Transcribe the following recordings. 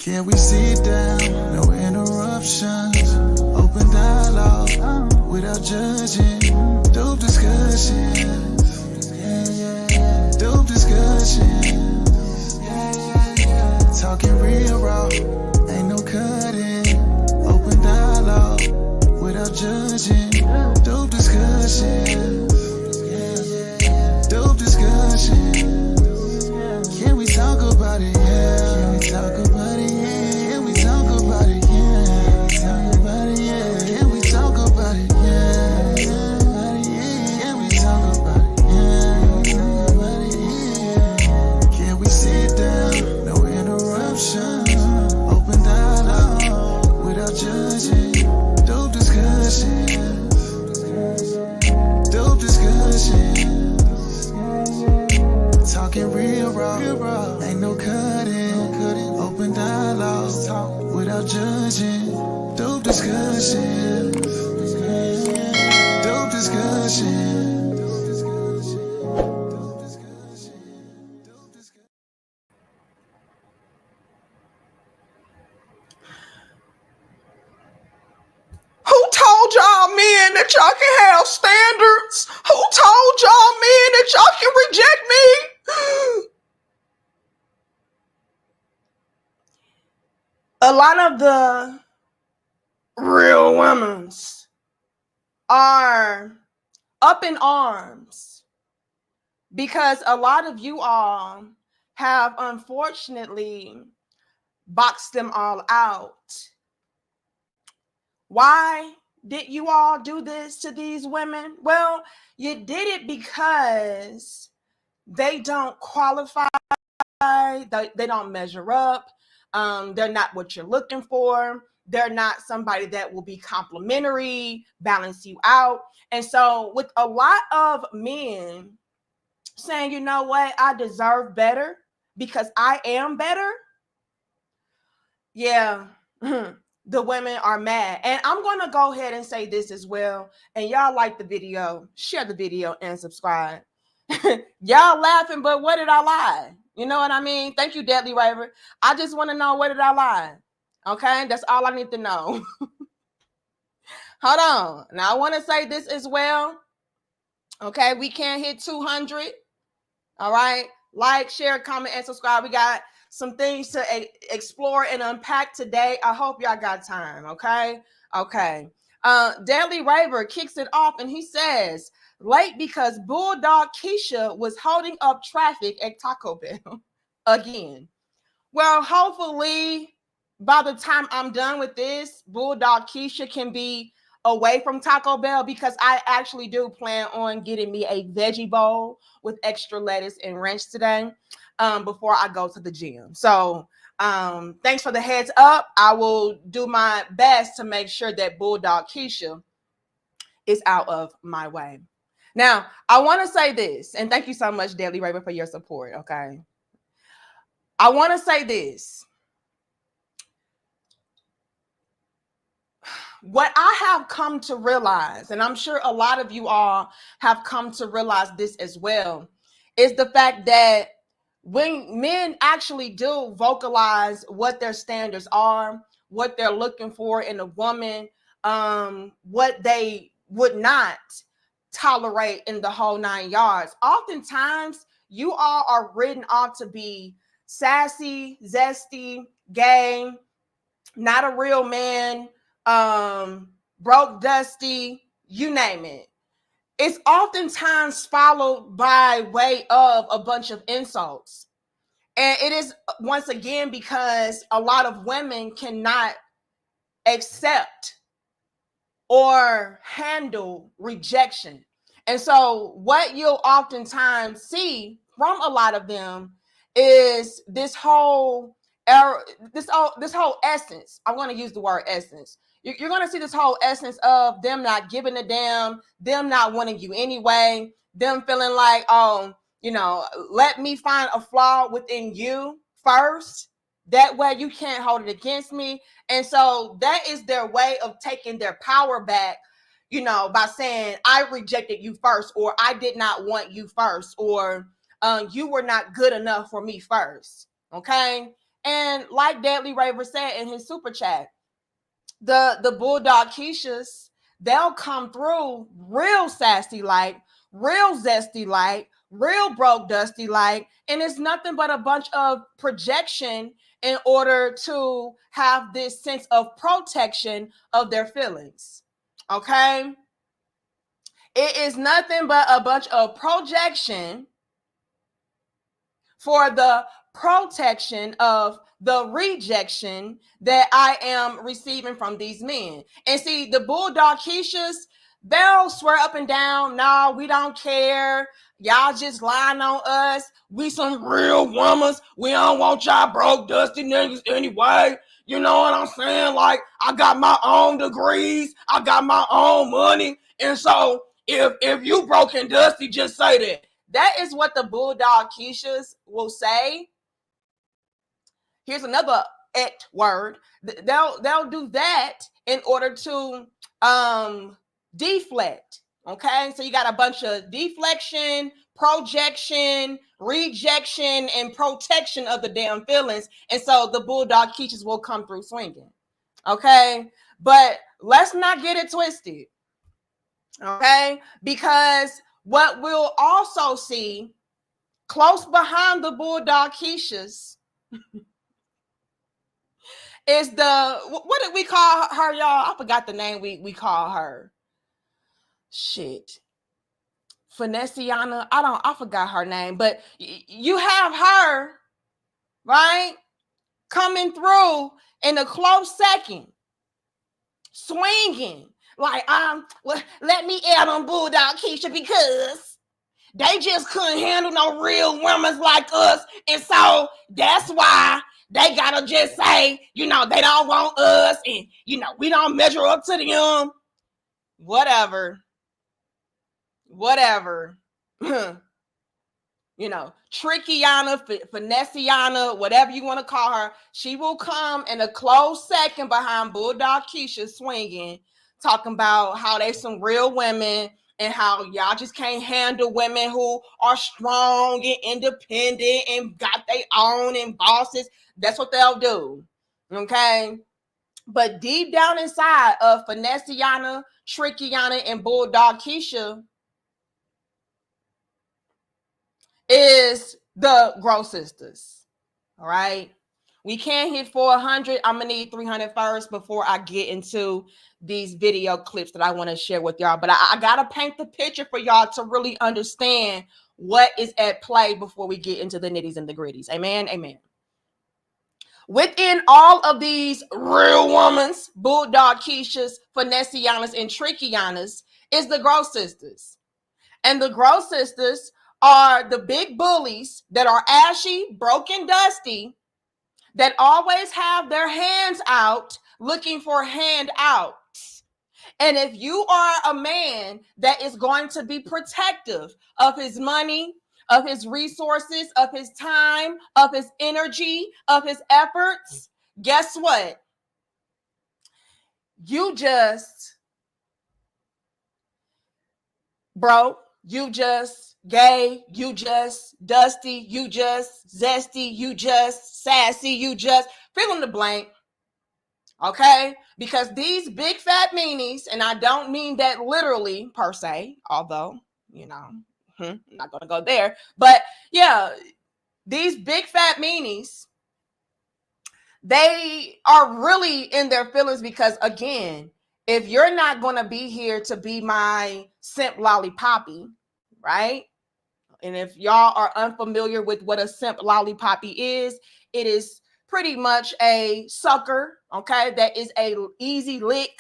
Can we sit down? No interruptions. Open dialogue without judging. Dope discussions. Dope discussions. Talking real raw. Ain't no cutting. Open dialogue without judging. Dope discussions. Dope discussions. Can we talk about it? Yeah. Can we talk about it? Yeah. Can we talk about it? Yeah. Talk about it? Yeah. Can we talk about it? Yeah. Can we talk about it? Yeah. Talk about it? Yeah. Can we sit down? No interruptions. Open dialogue without judging. Dope discussions. Dope discussions. Talking real raw, ain't no cutting. Open dialogue without judging. Dope discussions. Dope discussions. Who told y'all men that y'all can have standards? Who told y'all men that y'all can reject me? A lot of the real women are up in arms because a lot of you all have unfortunately boxed them all out. Why did you all do this to these women? Well, you did it because they don't qualify, they don't measure up, they're not what you're looking for, they're not somebody that will be complimentary, balance you out. And so with a lot of men saying, you know what, I deserve better because I am better, yeah, the women are mad. And I'm going to go ahead and say this as well. And y'all like the video, share the video and subscribe. Y'all laughing, but what did I lie? You know what I mean? Thank you, Deadly Raver. I just want to know, what did I lie? Okay, that's all I need to know. Hold on. Now, I want to say this as well. Okay, we can't hit 200. All right. Like, share, comment, and subscribe. We got some things to explore and unpack today. I hope y'all got time. Okay. Okay. Deadly Raver kicks it off and he says, late because Bulldog Kesha was holding up traffic at Taco Bell again. Well, hopefully by the time I'm done with this, Bulldog Kesha can be away from Taco Bell, because I actually do plan on getting me a veggie bowl with extra lettuce and ranch today before I go to the gym. So thanks for the heads up. I will do my best to make sure that Bulldog Kesha is out of my way. Now, I want to say this, and thank you so much, Deadly Raven, for your support, okay? I want to say this. What I have come to realize, and I'm sure a lot of you all have come to realize this as well, is the fact that when men actually do vocalize what their standards are, what they're looking for in a woman, what they would not tolerate in the whole 9 yards, oftentimes you all are written off to be sassy, zesty, gay, not a real man, broke, dusty, you name it. It's oftentimes followed by way of a bunch of insults. And it is, once again, because a lot of women cannot accept or handle rejection. And so what you'll oftentimes see from a lot of them is this whole essence. I'm going to use the word essence. You're going to see this whole essence of them not giving a damn, them not wanting you anyway, them feeling like, oh, you know, let me find a flaw within you first. That way you can't hold it against me. And so that is their way of taking their power back, you know, by saying, I rejected you first, or I did not want you first, or you were not good enough for me first. Okay. And like Deadly Raver said in his super chat, the Bulldog Keshas, they'll come through real sassy like, real zesty like, real broke dusty like, and it's nothing but a bunch of projection in order to have this sense of protection of their feelings. Okay? It is nothing but a bunch of projection for the protection of the rejection that I am receiving from these men. And see, the Bulldog Keshas, they'll swear up and down, no, we don't care. Y'all just lying on us. We some real women. We don't want y'all broke, dusty niggas anyway. You know what I'm saying? Like, I got my own degrees. I got my own money. And so if you broke and dusty, just say that. That is what the Bulldog Keshas will say. Here's another et word. They'll do that in order to deflect. Okay, so you got a bunch of deflection, projection, rejection, and protection of the damn feelings. And so the Bulldog Keshas will come through swinging. Okay, but let's not get it twisted. Okay, because what we'll also see close behind the Bulldog Keshas is what did we call her, y'all? I forgot the name we call her. Shit. Finessiana. I forgot her name, but you have her, right? Coming through in a close second, swinging. Like, well, let me add on Bulldog Kesha because they just couldn't handle no real women like us. And so that's why they gotta just say, you know, they don't want us and, you know, we don't measure up to them. Whatever. You know, trickyana, finessiana, whatever you want to call her, she will come in a close second behind Bulldog Kesha swinging, talking about how they some real women and how y'all just can't handle women who are strong and independent and got their own and bosses. That's what they'll do. Okay? But deep down inside of finessiana, trickyana, and Bulldog Kesha is the Gross Sisters. All right. We can't hit 400. I'm going to need 300 first before I get into these video clips that I want to share with y'all. But I got to paint the picture for y'all to really understand what is at play before we get into the nitties and the gritties. Amen. Amen. Within all of these real women's, Bulldog Keshas, finessianas, and trickianas is the Gross Sisters. And the Gross Sisters are the big bullies that are ashy, broken, dusty, that always have their hands out looking for handouts. And if you are a man that is going to be protective of his money, of his resources, of his time, of his energy, of his efforts, guess what? You just broke, you just gay, you just dusty, you just zesty, you just sassy, you just fill in the blank. Okay? Because these big fat meanies, and I don't mean that literally per se, although, you know, I'm not going to go there. But yeah, these big fat meanies, they are really in their feelings because, again, if you're not going to be here to be my simp lollipoppy, right? And if y'all are unfamiliar with what a simp lollipoppy is, it is pretty much a sucker, okay? That is a easy lick,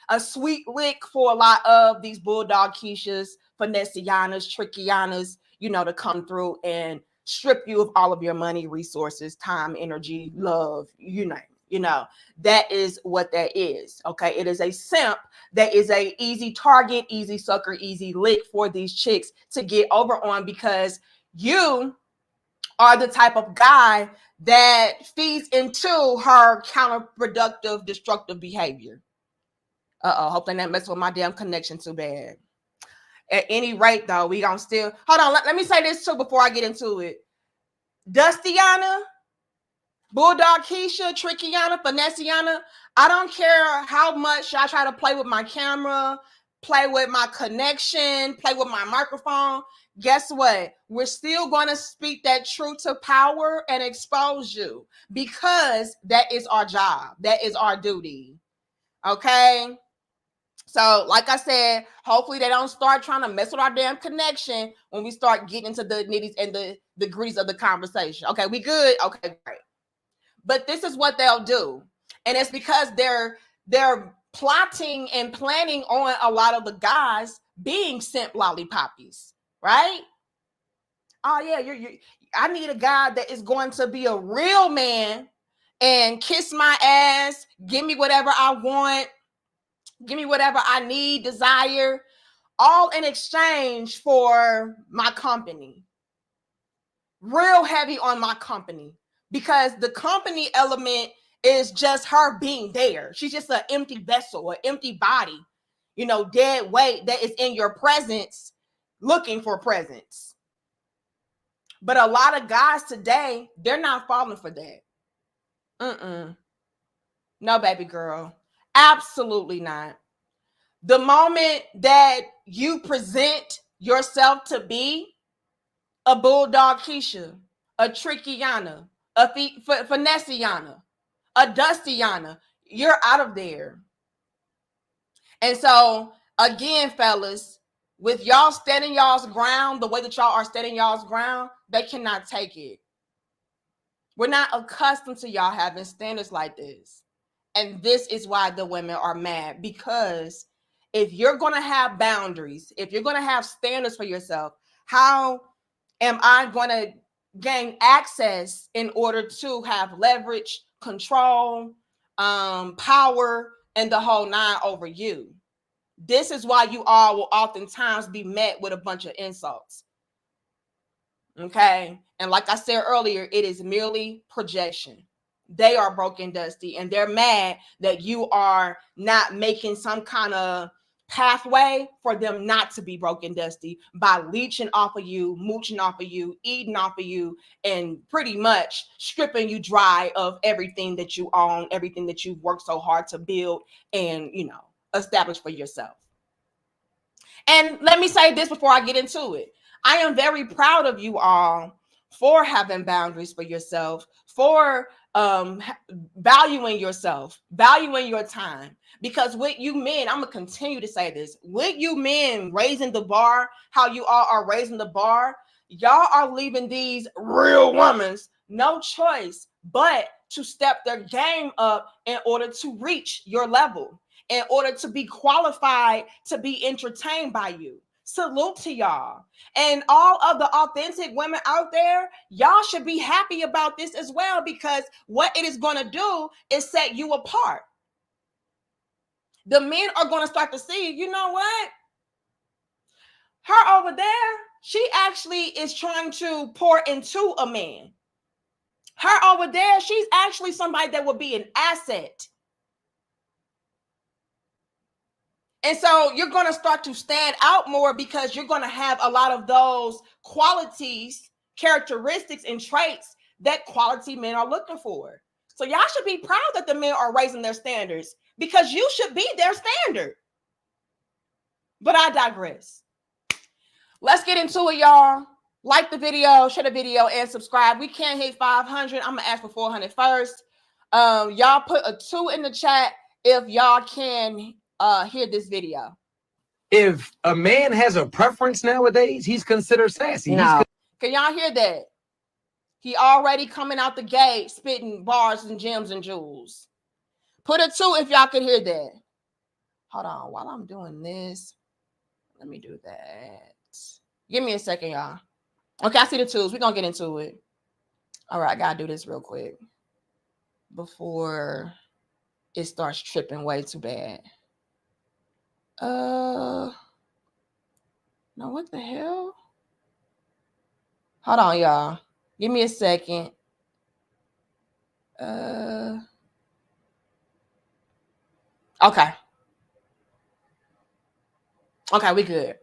a sweet lick for a lot of these Bulldog Keshas, finessianas, trickianas, you know, to come through and strip you of all of your money, resources, time, energy, love, you name it. You know, that is what that is. Okay. It is a simp that is a easy target, easy sucker, easy lick for these chicks to get over on because you are the type of guy that feeds into her counterproductive, destructive behavior. Hope they not mess with my damn connection too bad. At any rate, though, we gonna still hold on. Let me say this too before I get into it. Dustiana, Bulldog Kesha, Trickiana, Finessiana. I don't care how much I try to play with my camera, play with my connection, play with my microphone. Guess what? We're still going to speak that truth to power and expose you because that is our job. That is our duty. Okay? So, like I said, hopefully they don't start trying to mess with our damn connection when we start getting into the nitties and the degrees of the conversation. Okay, we good? Okay, great. But this is what they'll do. And it's because they're plotting and planning on a lot of the guys being simp lollipoppies, right? Oh yeah, I need a guy that is going to be a real man and kiss my ass, give me whatever I want, give me whatever I need, desire, all in exchange for my company. Real heavy on my company, because the company element is just her being there. She's just an empty vessel, an empty body, dead weight that is in your presence looking for presence. But a lot of guys today, they're not falling for that. No, baby girl. Absolutely not. The moment that you present yourself to be a Bulldog Kesha, a Trickiana, a Finessiana, a Dustyana, you're out of there. And so, again, fellas, with y'all standing y'all's ground, the way that y'all are standing y'all's ground, they cannot take it. We're not accustomed to y'all having standards like this. And this is why the women are mad, because if you're going to have boundaries, if you're going to have standards for yourself, how am I going to gain access in order to have leverage, control, power, and the whole nine over you? This is why you all will oftentimes be met with a bunch of insults. Okay. And like I said earlier, it is merely projection. They are broken, Dusty, and they're mad that you are not making some kind of pathway for them not to be broken, Dusty, by leeching off of you, mooching off of you, eating off of you, and pretty much stripping you dry of everything that you own, everything that you've worked so hard to build and, establish for yourself. And let me say this before I get into it. I am very proud of you all for having boundaries for yourself, for valuing yourself, valuing your time. Because with you men, I'm going to continue to say this, with you men raising the bar, how you all are raising the bar, y'all are leaving these real women no choice but to step their game up in order to reach your level, in order to be qualified to be entertained by you. Salute to y'all. And all of the authentic women out there, y'all should be happy about this as well, because what it is going to do is set you apart. The men are going to start to see, you know what? Her over there, she actually is trying to pour into a man. Her over there, she's actually somebody that will be an asset. And so you're going to start to stand out more because you're going to have a lot of those qualities, characteristics, and traits that quality men are looking for. So y'all should be proud that the men are raising their standards, because you should be their standard. But I digress. Let's get into it, y'all. Like the video, share the video, and subscribe. We can't hit 500. I'm going to ask for 400 first. Y'all put a 2 in the chat if y'all can hear this video. If a man has a preference nowadays, he's considered sassy. No. Can y'all hear that? He already coming out the gate spitting bars and gems and jewels. Put a 2 if y'all can hear that. Hold on, while I'm doing this, let me do that. Give me a second, y'all. Okay, I see the 2s. We're gonna get into it. All right, I gotta do this real quick before it starts tripping way too bad. No, what the hell? Hold on, y'all. Give me a second. Okay. Okay, we good.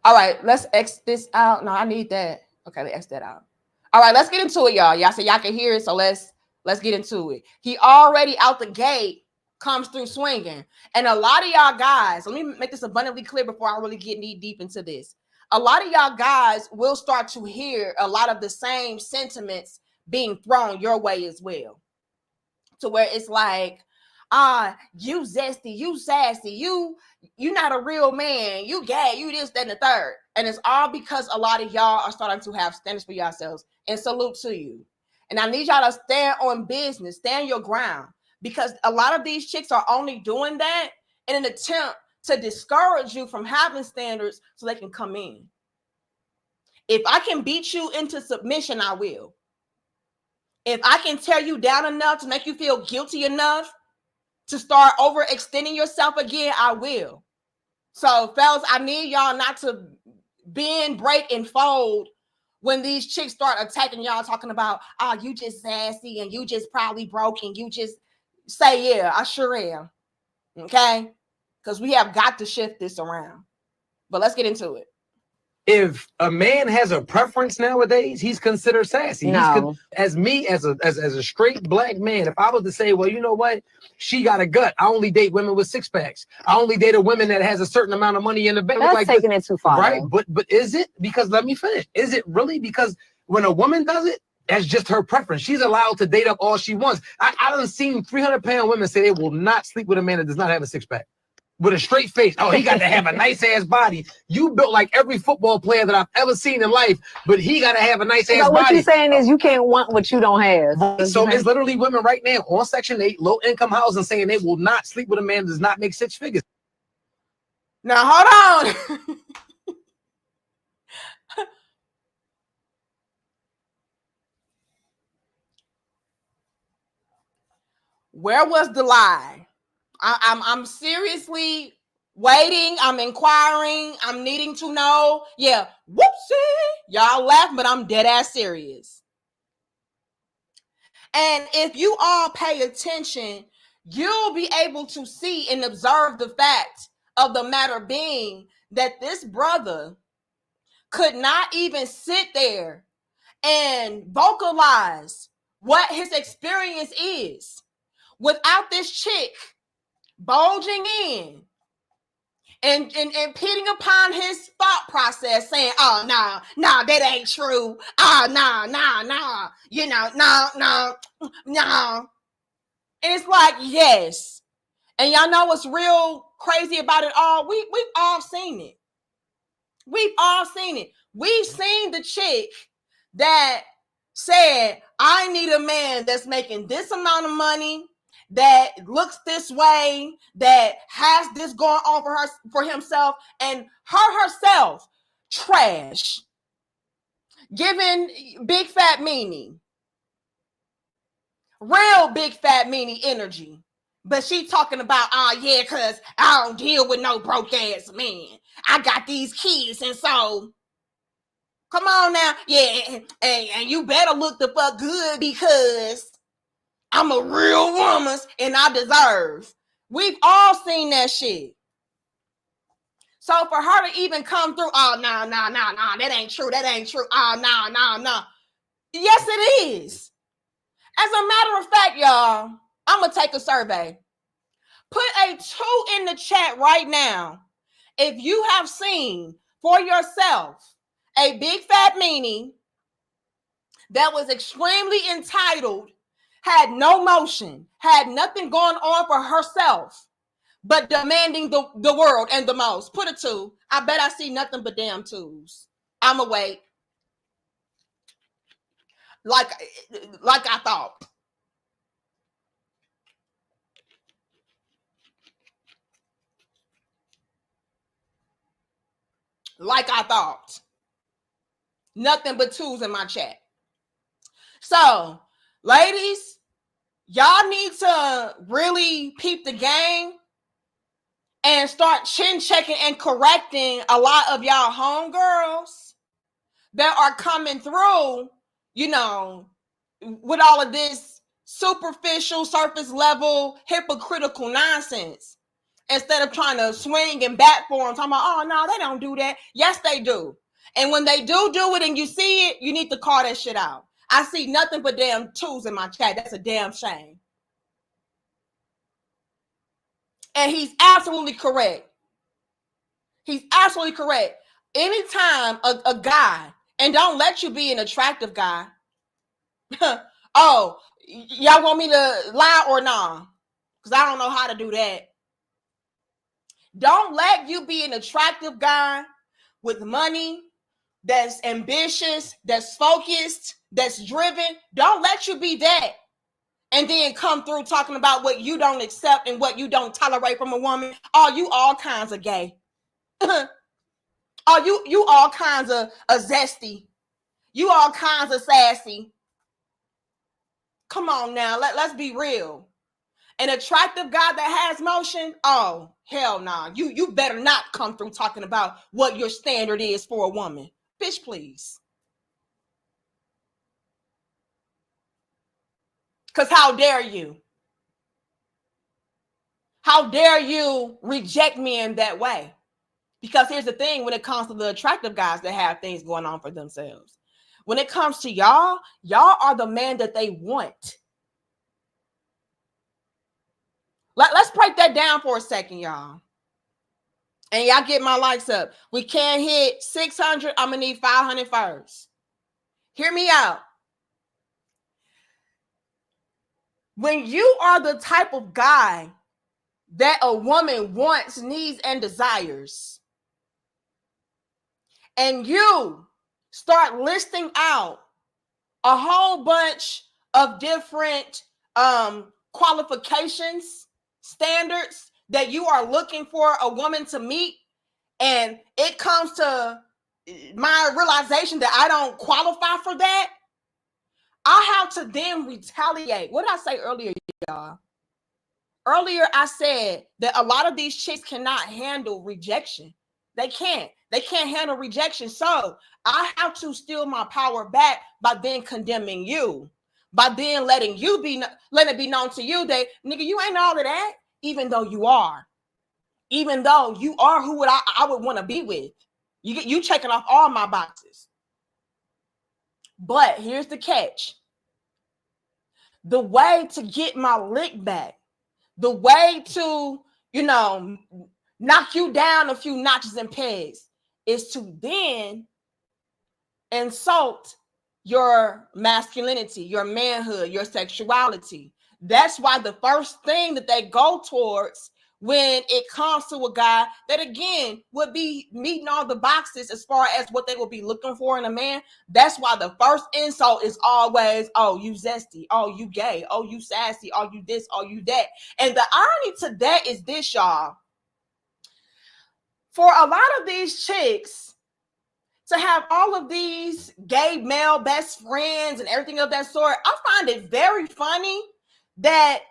All right, let's X this out. No, I need that. Okay, let's X that out. All right, let's get into it, y'all. Y'all say y'all can hear it, so let's Let's get into it. He already out the gate comes through swinging. And a lot of y'all guys, let me make this abundantly clear before I really get knee deep into this. A lot of y'all guys will start to hear a lot of the same sentiments being thrown your way as well. To where it's like, you zesty, you sassy, you not a real man, you gay, you this, that, and the third. And it's all because a lot of y'all are starting to have standards for yourselves. And salute to you. And I need y'all to stand on business, stand your ground. Because a lot of these chicks are only doing that in an attempt to discourage you from having standards so they can come in. If I can beat you into submission, I will. If I can tear you down enough to make you feel guilty enough to start overextending yourself again, I will. So, fellas, I need y'all not to bend, break, and fold when these chicks start attacking y'all, talking about, oh, you just sassy and you just probably broke and you just say, yeah, I sure am. Okay? Because we have got to shift this around. But let's get into it. If a man has a preference nowadays, he's considered sassy. No. As a straight black man, if I was to say, well, you know what? She got a gut. I only date women with six packs. I only date a woman that has a certain amount of money in the bank. That's like taking it too far. Right? But is it? Because let me finish. Is it really? Because when a woman does it, that's just her preference. She's allowed to date up all she wants. I done seen 300-pound women say they will not sleep with a man that does not have a six-pack. With a straight face. Oh, he got to have a nice ass body. You built like every football player that I've ever seen in life, but he got to have a nice ass body. What you're saying is you can't want what you don't have. So it's literally women right now on Section 8, low income housing, saying they will not sleep with a man that does not make six figures. Now, hold on. Where was the lie? I'm seriously waiting. I'm inquiring. I'm needing to know. Yeah, whoopsie. Y'all laugh, but I'm dead ass serious. And if you all pay attention, you'll be able to see and observe the fact of the matter being that this brother could not even sit there and vocalize what his experience is without this chick bulging in and pitting upon his thought process, saying, oh, no, that ain't true. Oh, no, you know, no. And it's like, yes. And y'all know what's real crazy about it all? We've all seen it. We've all seen it. We've seen the chick that said, I need a man that's making this amount of money, that looks this way, that has this going on for himself, and her herself trash, giving big fat meanie, real big fat meanie energy. But she talking about, oh yeah, because I don't deal with no broke ass man. I got these kids, and so come on now, yeah, and you better look the fuck good because I'm a real woman and I deserve. We've all seen that shit. So for her to even come through, oh, no, that ain't true. That ain't true. Oh, no. Yes, it is. As a matter of fact, y'all, I'm going to take a survey. Put a 2 in the chat right now if you have seen for yourself a big fat meanie that was extremely entitled, had no motion, had nothing going on for herself, but demanding the world and the most. Put a 2. I bet I see nothing but damn 2s. I'ma wait. Like I thought. Like I thought. Nothing but 2s in my chat. So, ladies, y'all need to really peep the game and start chin checking and correcting a lot of y'all homegirls that are coming through, you know, with all of this superficial, surface level, hypocritical nonsense. Instead of trying to swing and bat for them, talking about, oh, no, they don't do that. Yes, they do. And when they do it and you see it, you need to call that shit out. I see nothing but damn twos in my chat. That's a damn shame. And he's absolutely correct. He's absolutely correct. Anytime a guy, and don't let you be an attractive guy. Oh, y'all want me to lie or nah? Because I don't know how to do that. Don't let you be an attractive guy with money, that's ambitious, that's focused, that's driven. Don't let you be that. And then come through talking about what you don't accept and what you don't tolerate from a woman. Oh, you all kinds of gay. Oh, you all kinds of zesty. You all kinds of sassy. Come on now, let's be real. An attractive guy that has motion, oh, hell nah. You better not come through talking about what your standard is for a woman. Bitch, please. Because how dare you? How dare you reject me in that way? Because here's the thing, when it comes to the attractive guys that have things going on for themselves. When it comes to y'all are the man that they want. Let's break that down for a second, y'all. And y'all get my likes up. We can't hit 600. I'm going to need 500 first. Hear me out. When you are the type of guy that a woman wants, needs, and desires, and you start listing out a whole bunch of different qualifications, standards that you are looking for a woman to meet, and it comes to my realization that I don't qualify for that, I have to then retaliate. What did I say earlier, y'all? Earlier, I said that a lot of these chicks cannot handle rejection. They can't. They can't handle rejection. So I have to steal my power back by then condemning you, by then letting it be known to you that, nigga, you ain't all of that, even though you are. Even though you are who I would want to be with. You checking off all my boxes. But here's the catch. The way to get my lick back, the way to, knock you down a few notches and pegs is to then insult your masculinity, your manhood, your sexuality. That's why the first thing that they go towards when it comes to a guy that, again, would be meeting all the boxes as far as what they would be looking for in a man, that's why the first insult is always, oh, you zesty, oh, you gay, oh, you sassy, oh, you this, oh, you that. And the irony to that is this, y'all. For a lot of these chicks to have all of these gay male best friends and everything of that sort, I find it very funny that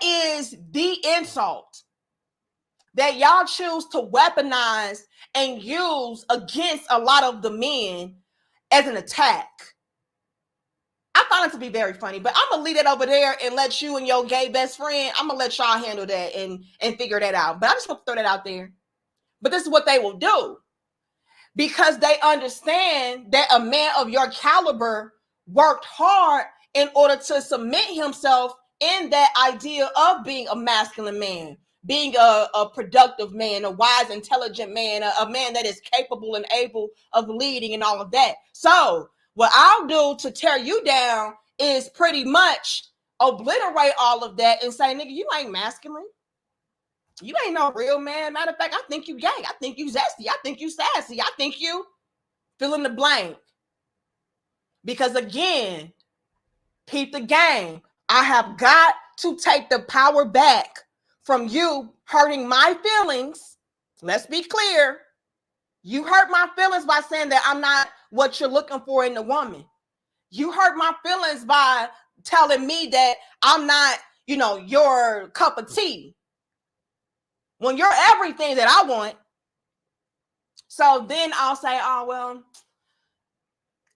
is the insult that y'all choose to weaponize and use against a lot of the men as an attack. I find it to be very funny, but I'm going to leave it over there and let you and your gay best friend, I'm going to let y'all handle that and figure that out. But I just want to throw that out there. But this is what they will do, because they understand that a man of your caliber worked hard in order to submit himself in that idea of being a masculine man, being a productive man, a wise, intelligent man, a man that is capable and able of leading and all of that. So what I'll do to tear you down is pretty much obliterate all of that and say, nigga, you ain't masculine. You ain't no real man. Matter of fact, I think you gay. I think you zesty. I think you sassy. I think you fill in the blank. Because again, peep the game. I have got to take the power back from you hurting my feelings. Let's be clear. You hurt my feelings by saying that I'm not what you're looking for in a woman. You hurt my feelings by telling me that I'm not, your cup of tea, when you're everything that I want. So then I'll say, oh, well,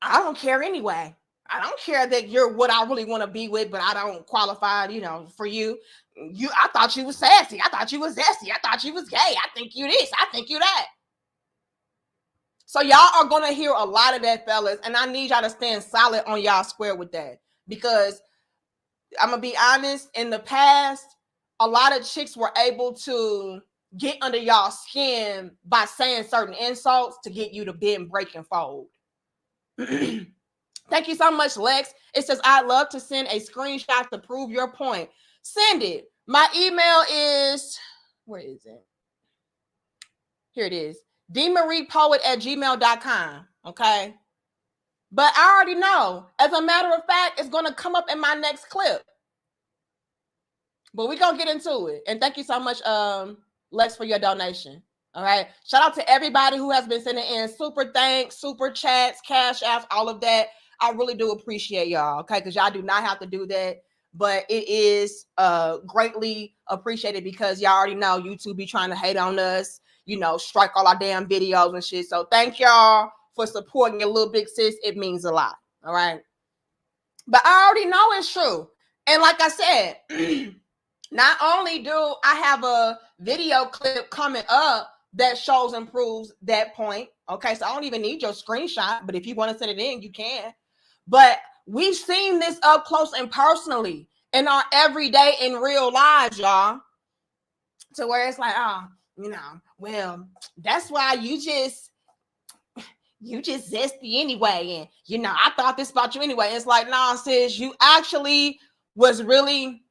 I don't care anyway. I don't care that you're what I really want to be with, but I don't qualify, for you. I thought you was sassy. I thought you was zesty. I thought you was gay. I think you this. I think you that. So y'all are gonna hear a lot of that, fellas, and I need y'all to stand solid on y'all square with that, because I'm gonna be honest, in the past, a lot of chicks were able to get under y'all skin by saying certain insults to get you to bend, break, and fold. Thank you so much, Lex. It says, I'd love to send a screenshot to prove your point. Send it. My email is, where is it? Here it is. dmariepoet@gmail.com. Okay. But I already know. As a matter of fact, it's going to come up in my next clip. But we're going to get into it. And thank you so much, Lex, for your donation. All right. Shout out to everybody who has been sending in super thanks, super chats, cash apps, all of that. I really do appreciate y'all. Okay. Because y'all do not have to do that. But it is greatly appreciated, because y'all already know YouTube be trying to hate on us, you know, strike all our damn videos and shit. So thank y'all for supporting your little big sis. It means a lot. All right. But I already know it's true. And like I said, not only do I have a video clip coming up that shows and proves that point. Okay. So I don't even need your screenshot, but if you want to send it in, you can. But we've seen this up close and personally in our everyday in real lives, y'all. To where it's like, oh, you know, well, that's why you just zesty anyway. And, you know, I thought this about you anyway. It's like, nah, sis, you actually was really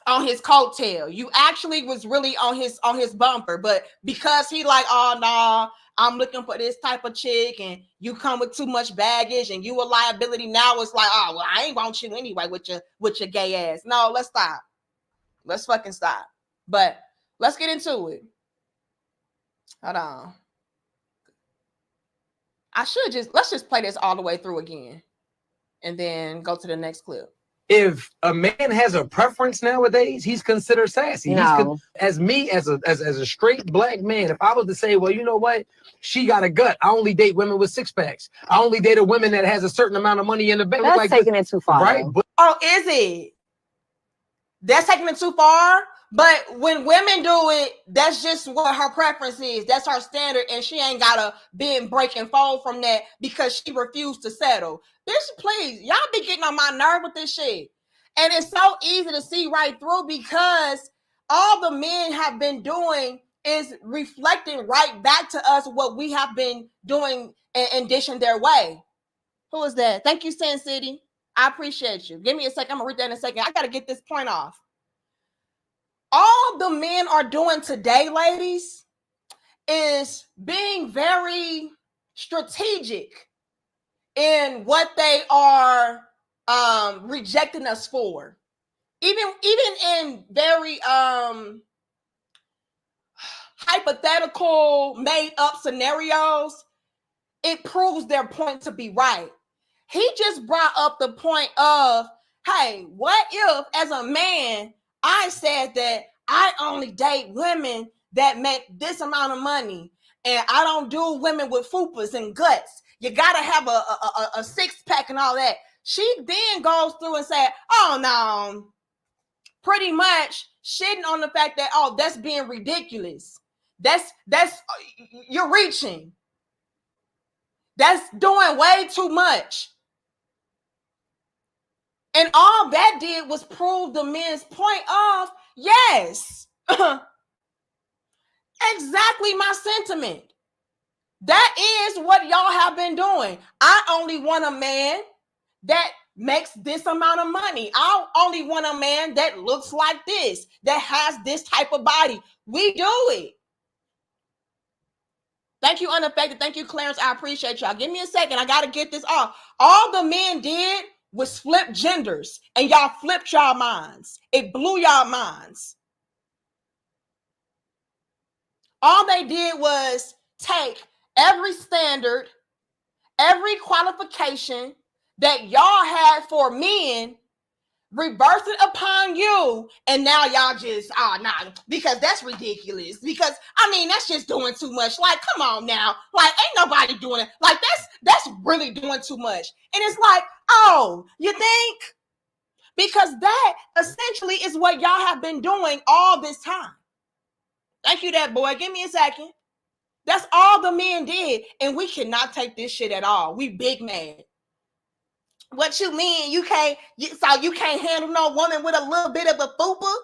on his coattail. You actually was really on his bumper. But because he like, oh, no, I'm looking for this type of chick, and you come with too much baggage and you a liability. Now it's like, oh, well, I ain't want you anyway with your gay ass. No, let's stop. Let's fucking stop. But let's get into it. Hold on. Let's just play this all the way through again and then go to the next clip. If a man has a preference nowadays, he's considered sassy. No. As a straight black man, if I was to say, well, you know what? She got a gut. I only date women with six packs. I only date a woman that has a certain amount of money in the bank. That's like taking it too far. Right? But oh, is it? That's taking it too far? But when women do it, that's just what her preference is. That's her standard, and she ain't gotta bend, break, and fold from that because she refused to settle. Bitch, please, y'all be getting on my nerve with this shit. And it's so easy to see right through, because all the men have been doing is reflecting right back to us what we have been doing and dishing their way. Who is that? Thank you, Sin City. I appreciate you. Give me a second. I'm gonna read that in a second. I gotta get this point off. All the men are doing today, ladies, is being very strategic in what they are rejecting us for. Even in very hypothetical, made up scenarios, it proves their point to be right. He just brought up the point of, hey, what if as a man I said that I only date women that make this amount of money, and I don't do women with fupas and guts. You gotta have a six pack and all that. She then goes through and said, oh no, pretty much shitting on the fact that, oh, that's being ridiculous. That's you're reaching. That's doing way too much. And all that did was prove the men's point of, yes, exactly my sentiment. That is what y'all have been doing. I only want a man that makes this amount of money. I only want a man that looks like this, that has this type of body. We do it. Thank you, Unaffected. Thank you, Clarence. I appreciate y'all. Give me a second. I got to get this off. All the men did was flip genders, and y'all flipped y'all minds. It blew y'all minds. All they did was take every standard, every qualification that y'all had for men, reverse it upon you, and now y'all just, because that's ridiculous. Because, I mean, that's just doing too much. Like, come on now. Like, ain't nobody doing it. Like, that's really doing too much. And it's like, oh, you think? Because that essentially is what y'all have been doing all this time. Thank you, that boy. Give me a second. That's all the men did. And we cannot take this shit at all. We big mad. What you mean? You can't handle no woman with a little bit of a fupa?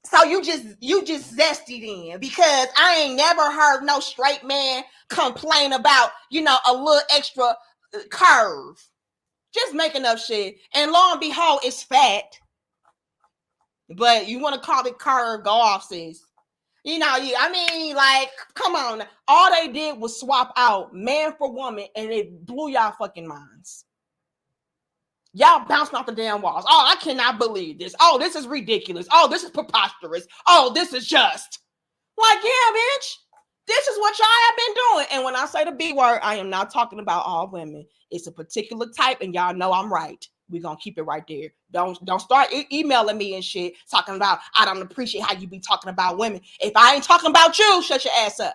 So you just zesty then, because I ain't never heard no straight man complain about, a little extra curve. Just making up shit. And lo and behold, it's fat. But you want to call it curve, go off, sis. Come on. All they did was swap out man for woman, and it blew y'all fucking minds. Y'all bouncing off the damn walls. Oh, I cannot believe this. Oh, this is ridiculous. Oh, this is preposterous. Oh, this is just. Like, yeah, bitch. This is what y'all have been doing. And when I say the B word, I am not talking about all women. It's a particular type, and y'all know I'm right. We're going to keep it right there. Don't start emailing me and shit talking about, I don't appreciate how you be talking about women. If I ain't talking about you, shut your ass up.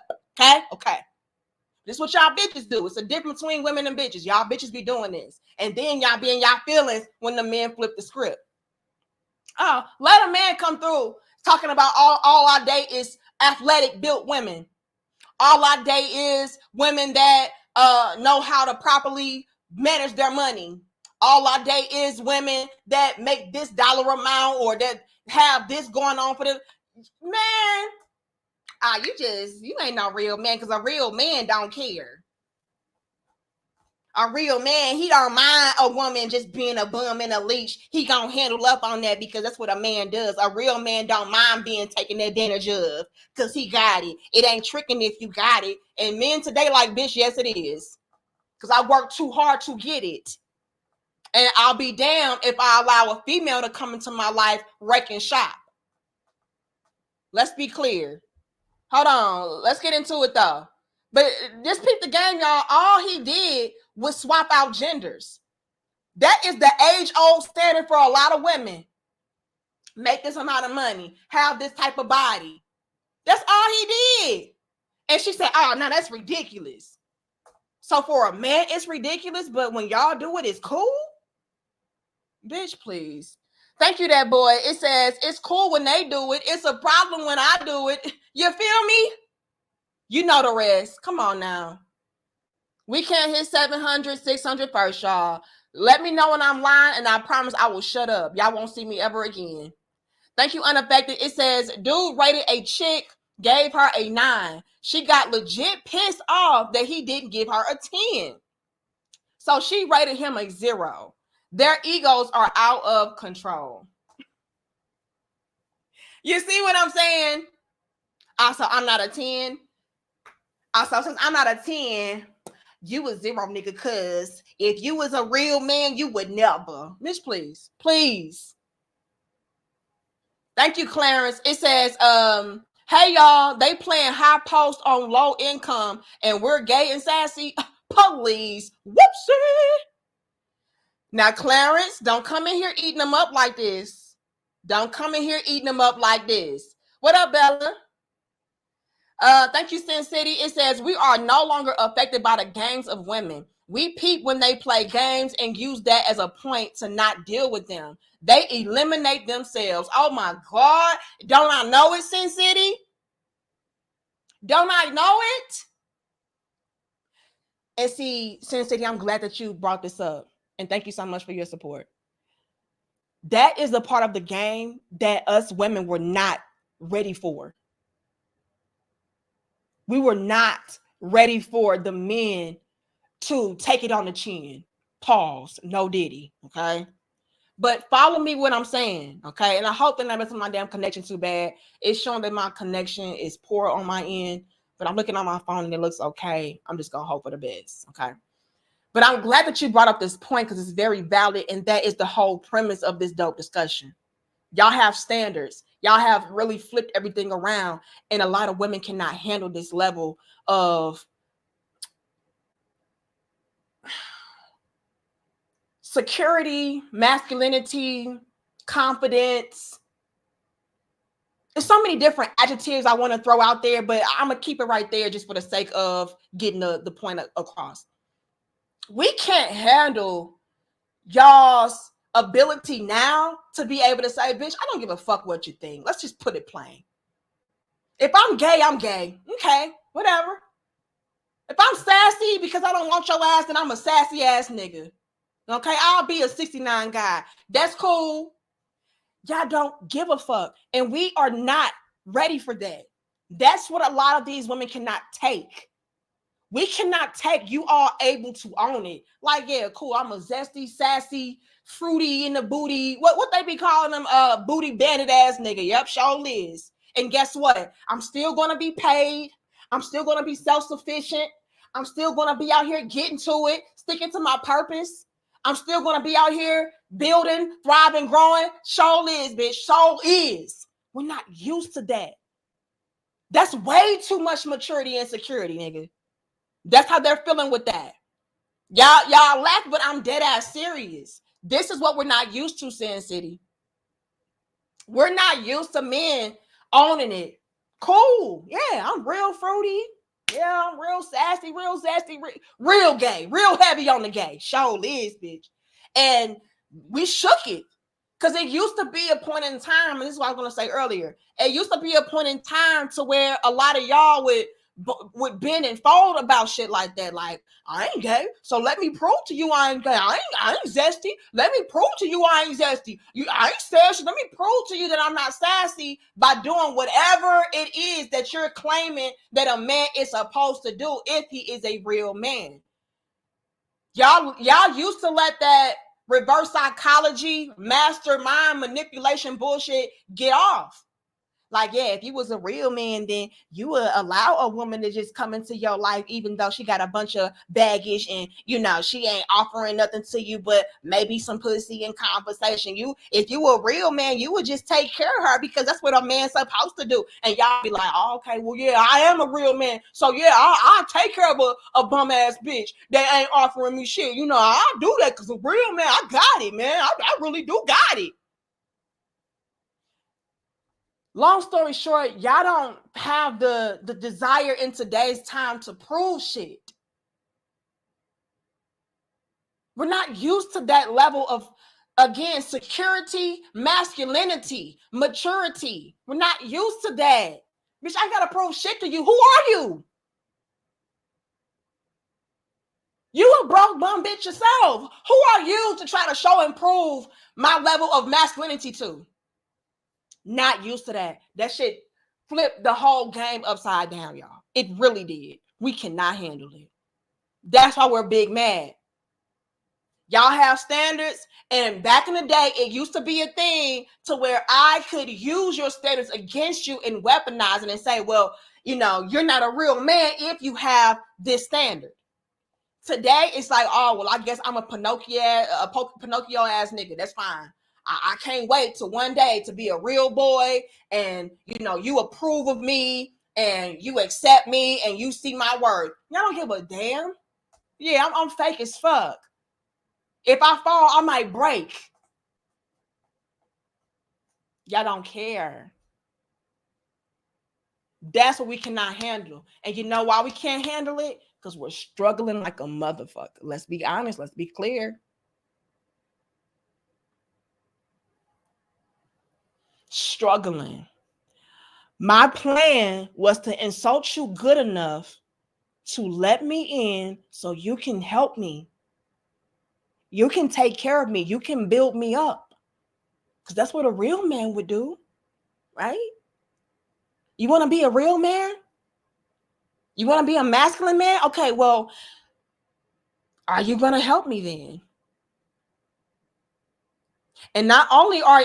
Okay. This is what y'all bitches do. It's a difference between women and bitches. Y'all bitches be doing this. And then y'all be in y'all feelings when the men flip the script. Oh, let a man come through talking about all I date is athletic built women. All I date is women that know how to properly manage their money. All I date is women that make this dollar amount or that have this going on for the man. You ain't no real man, because a real man don't care. A real man, he don't mind a woman just being a bum and a leech. He gonna handle up on that because that's what a man does. A real man don't mind being taken advantage of because he got it. It ain't tricking if you got it. And men today like, bitch, yes it is. Because I worked too hard to get it. And I'll be damned if I allow a female to come into my life wrecking shop. Let's be clear. Hold on. Let's get into it though. But just peep the game, y'all. All he did was swap out genders. That is the age-old standard for a lot of women. Make this amount of money. Have this type of body. That's all he did. And she said, oh, no, that's ridiculous. So for a man, it's ridiculous, but when y'all do it, it's cool? Bitch, please. Thank you, that boy. It says, it's cool when they do it. It's a problem when I do it. You feel me? You know the rest. Come on now. We can't hit 700, 600 first, y'all. Let me know when I'm lying, and I promise I will shut up. Y'all won't see me ever again. Thank you, Unaffected. It says, dude rated a chick, gave her a 9. She got legit pissed off that he didn't give her a 10. So she rated him a 0. Their egos are out of control. You see what I'm saying? Also, I'm not a 10. Also, since I'm not a 10, you a 0, nigga, because if you was a real man, you would never. Miss, please. Please. Thank you, Clarence. It says, hey, y'all, they playing high post on low income, and we're gay and sassy. Police. Whoopsie. Now, Clarence, don't come in here eating them up like this. Don't come in here eating them up like this. What up, Bella? Thank you, Sin City. It says, we are no longer affected by the games of women. We peep when they play games and use that as a point to not deal with them. They eliminate themselves. Oh, my God. Don't I know it, Sin City? Don't I know it? And see, Sin City, I'm glad that you brought this up. And thank you so much for your support. That is a part of the game that us women were not ready for. We were not ready for the men to take it on the chin. Pause. No diddy. Okay. But follow me what I'm saying. Okay. And I hope that I'm messing my damn connection too bad. It's showing that my connection is poor on my end, but I'm looking on my phone and it looks okay. I'm just going to hope for the best. Okay. But I'm glad that you brought up this point because it's very valid. And that is the whole premise of this dope discussion. Y'all have standards. Y'all have really flipped everything around. And a lot of women cannot handle this level of security, masculinity, confidence. There's so many different adjectives I want to throw out there, but I'm going to keep it right there just for the sake of getting the point across. We can't handle y'all's ability now to be able to say, bitch, I don't give a fuck what you think. Let's just put it plain. If I'm gay, I'm gay. Okay, whatever. If I'm sassy because I don't want your ass, then I'm a sassy ass nigga. Okay, I'll be a 69 guy. That's cool. Y'all don't give a fuck. And we are not ready for that. That's what a lot of these women cannot take. We cannot take you all able to own it. Like, yeah, cool. I'm a zesty, sassy, fruity in the booty. What they be calling them? Booty bandit ass nigga. Yep, sure is. And guess what? I'm still gonna be paid. I'm still gonna be self-sufficient. I'm still gonna be out here getting to it, sticking to my purpose. I'm still gonna be out here building, thriving, growing. Sure is, bitch. Sure is. We're not used to that. That's way too much maturity and security, nigga. That's how they're feeling with that. Y'all laugh, but I'm dead ass serious. This is what we're not used to, Sin City. We're not used to men owning it. Cool. Yeah, I'm real fruity. Yeah, I'm real sassy, real gay, real heavy on the gay. Sure is, bitch. And we shook it. Because it used to be a point in time, and this is what I was going to say earlier. It used to be a point in time to where a lot of y'all would bend and fold about shit like that. Like, I ain't gay, so let me prove to you I ain't gay. I ain't zesty. Let me prove to you I ain't zesty. I ain't sassy. Let me prove to you that I'm not sassy by doing whatever it is that you're claiming that a man is supposed to do if he is a real man. Y'all used to let that reverse psychology, mastermind manipulation bullshit get off. Like, yeah, if you was a real man, then you would allow a woman to just come into your life, even though she got a bunch of baggage and, she ain't offering nothing to you, but maybe some pussy and compensation. If you were a real man, you would just take care of her because that's what a man's supposed to do. And y'all be like, oh, okay, well, yeah, I am a real man. So, yeah, I'll take care of a bum-ass bitch that ain't offering me shit. I'll do that because a real man, I got it, man. I really do got it. Long story short, y'all don't have the desire in today's time to prove shit. We're not used to that level of, again, security, masculinity, maturity. We're not used to that. Bitch, I gotta prove shit to you. Who are you? You a broke bum bitch yourself. Who are you to try to show and prove my level of masculinity to? Not used to that. That shit flipped the whole game upside down, y'all. It really did. We cannot handle it. That's why we're big mad. Y'all have standards, and back in the day, it used to be a thing to where I could use your standards against you and weaponize it and say, well, you're not a real man if you have this standard. Today, it's like, oh, well, I guess I'm a Pinocchio ass nigga. That's fine. I can't wait till one day to be a real boy and, you approve of me and you accept me and you see my worth. Y'all don't give a damn. Yeah, I'm fake as fuck. If I fall, I might break. Y'all don't care. That's what we cannot handle. And you know why we can't handle it? Because we're struggling like a motherfucker. Let's be honest. Let's be clear. Struggling. My plan was to insult you good enough to let me in so you can help me. You can take care of me. You can build me up. Because that's what a real man would do, right? You want to be a real man? You want to be a masculine man? Okay, well, are you going to help me then? And not only are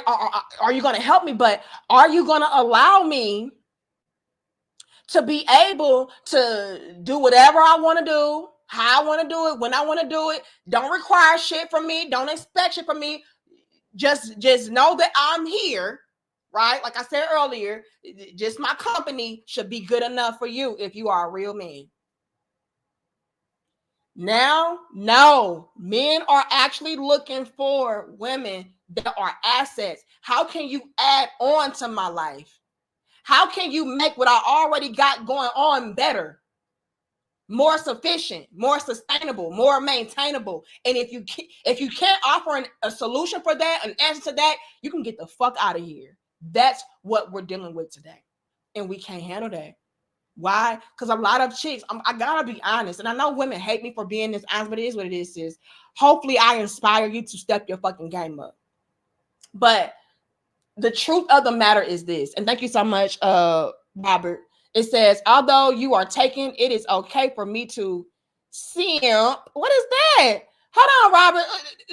you going to help me, but are you going to allow me to be able to do whatever I want to do, how I want to do it, when I want to do it? Don't require shit from me. Don't expect shit from me. Just know that I'm here, right? Like I said earlier, just my company should be good enough for you if you are a real man. Now, no, men are actually looking for women that are assets. How can you add on to my life? How can you make what I already got going on better, more sufficient, more sustainable, more maintainable? And if you can't offer a solution for that, an answer to that, you can get the fuck out of here. That's what we're dealing with today. and we can't handle that. Why? Because a lot of chicks, I gotta be honest, and I know women hate me for being this honest, but it is what it is, sis. Hopefully I inspire you to step your fucking game up. But the truth of the matter is this, and thank you so much, Robert. It says, although you are taken, it is okay for me to simp. What is that? Hold on, Robert.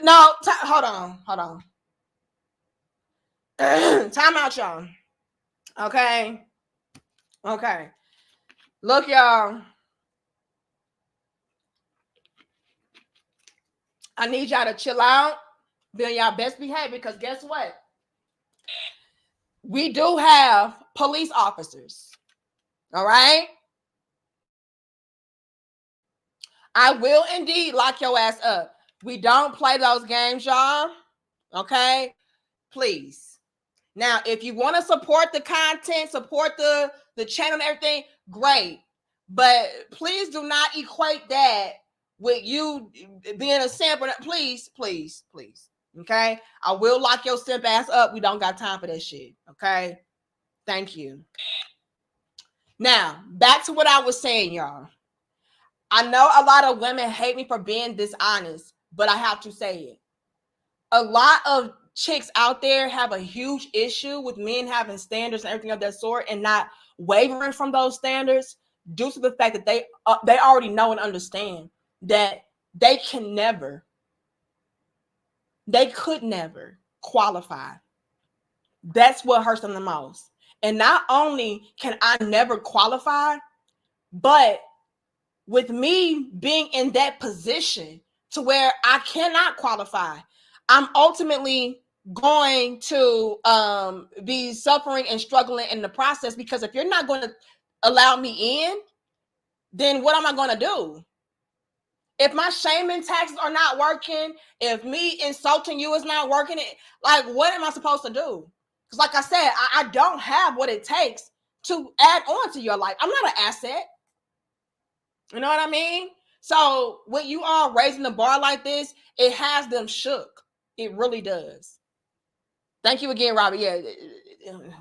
No, hold on. Time out, y'all. Okay. Look, y'all. I need y'all to chill out. Be on y'all best behavior, because guess what? We do have police officers. All right. I will indeed lock your ass up. We don't play those games, y'all. Okay. Please. Now, if you want to support the content, support the channel and everything, great. But please do not equate that with you being a simp. Please. Okay. I will lock your simp ass up. We don't got time for that shit. Okay. Thank you. Now, back to what I was saying, y'all. I know a lot of women hate me for being dishonest, but I have to say it. A lot of chicks out there have a huge issue with men having standards and everything of that sort and not wavering from those standards due to the fact that they already know and understand that they could never qualify. That's what hurts them the most. And not only can I never qualify, but with me being in that position to where I cannot qualify, I'm ultimately going to be suffering and struggling in the process, because if you're not going to allow me in, then what am I going to do? If my shaming taxes are not working, if me insulting you is not working, like, what am I supposed to do? Because like I said, I don't have what it takes to add on to your life. I'm not an asset. You know what I mean? So when you are raising the bar like this, it has them shook. It really does. Thank you again, Robert. Yeah,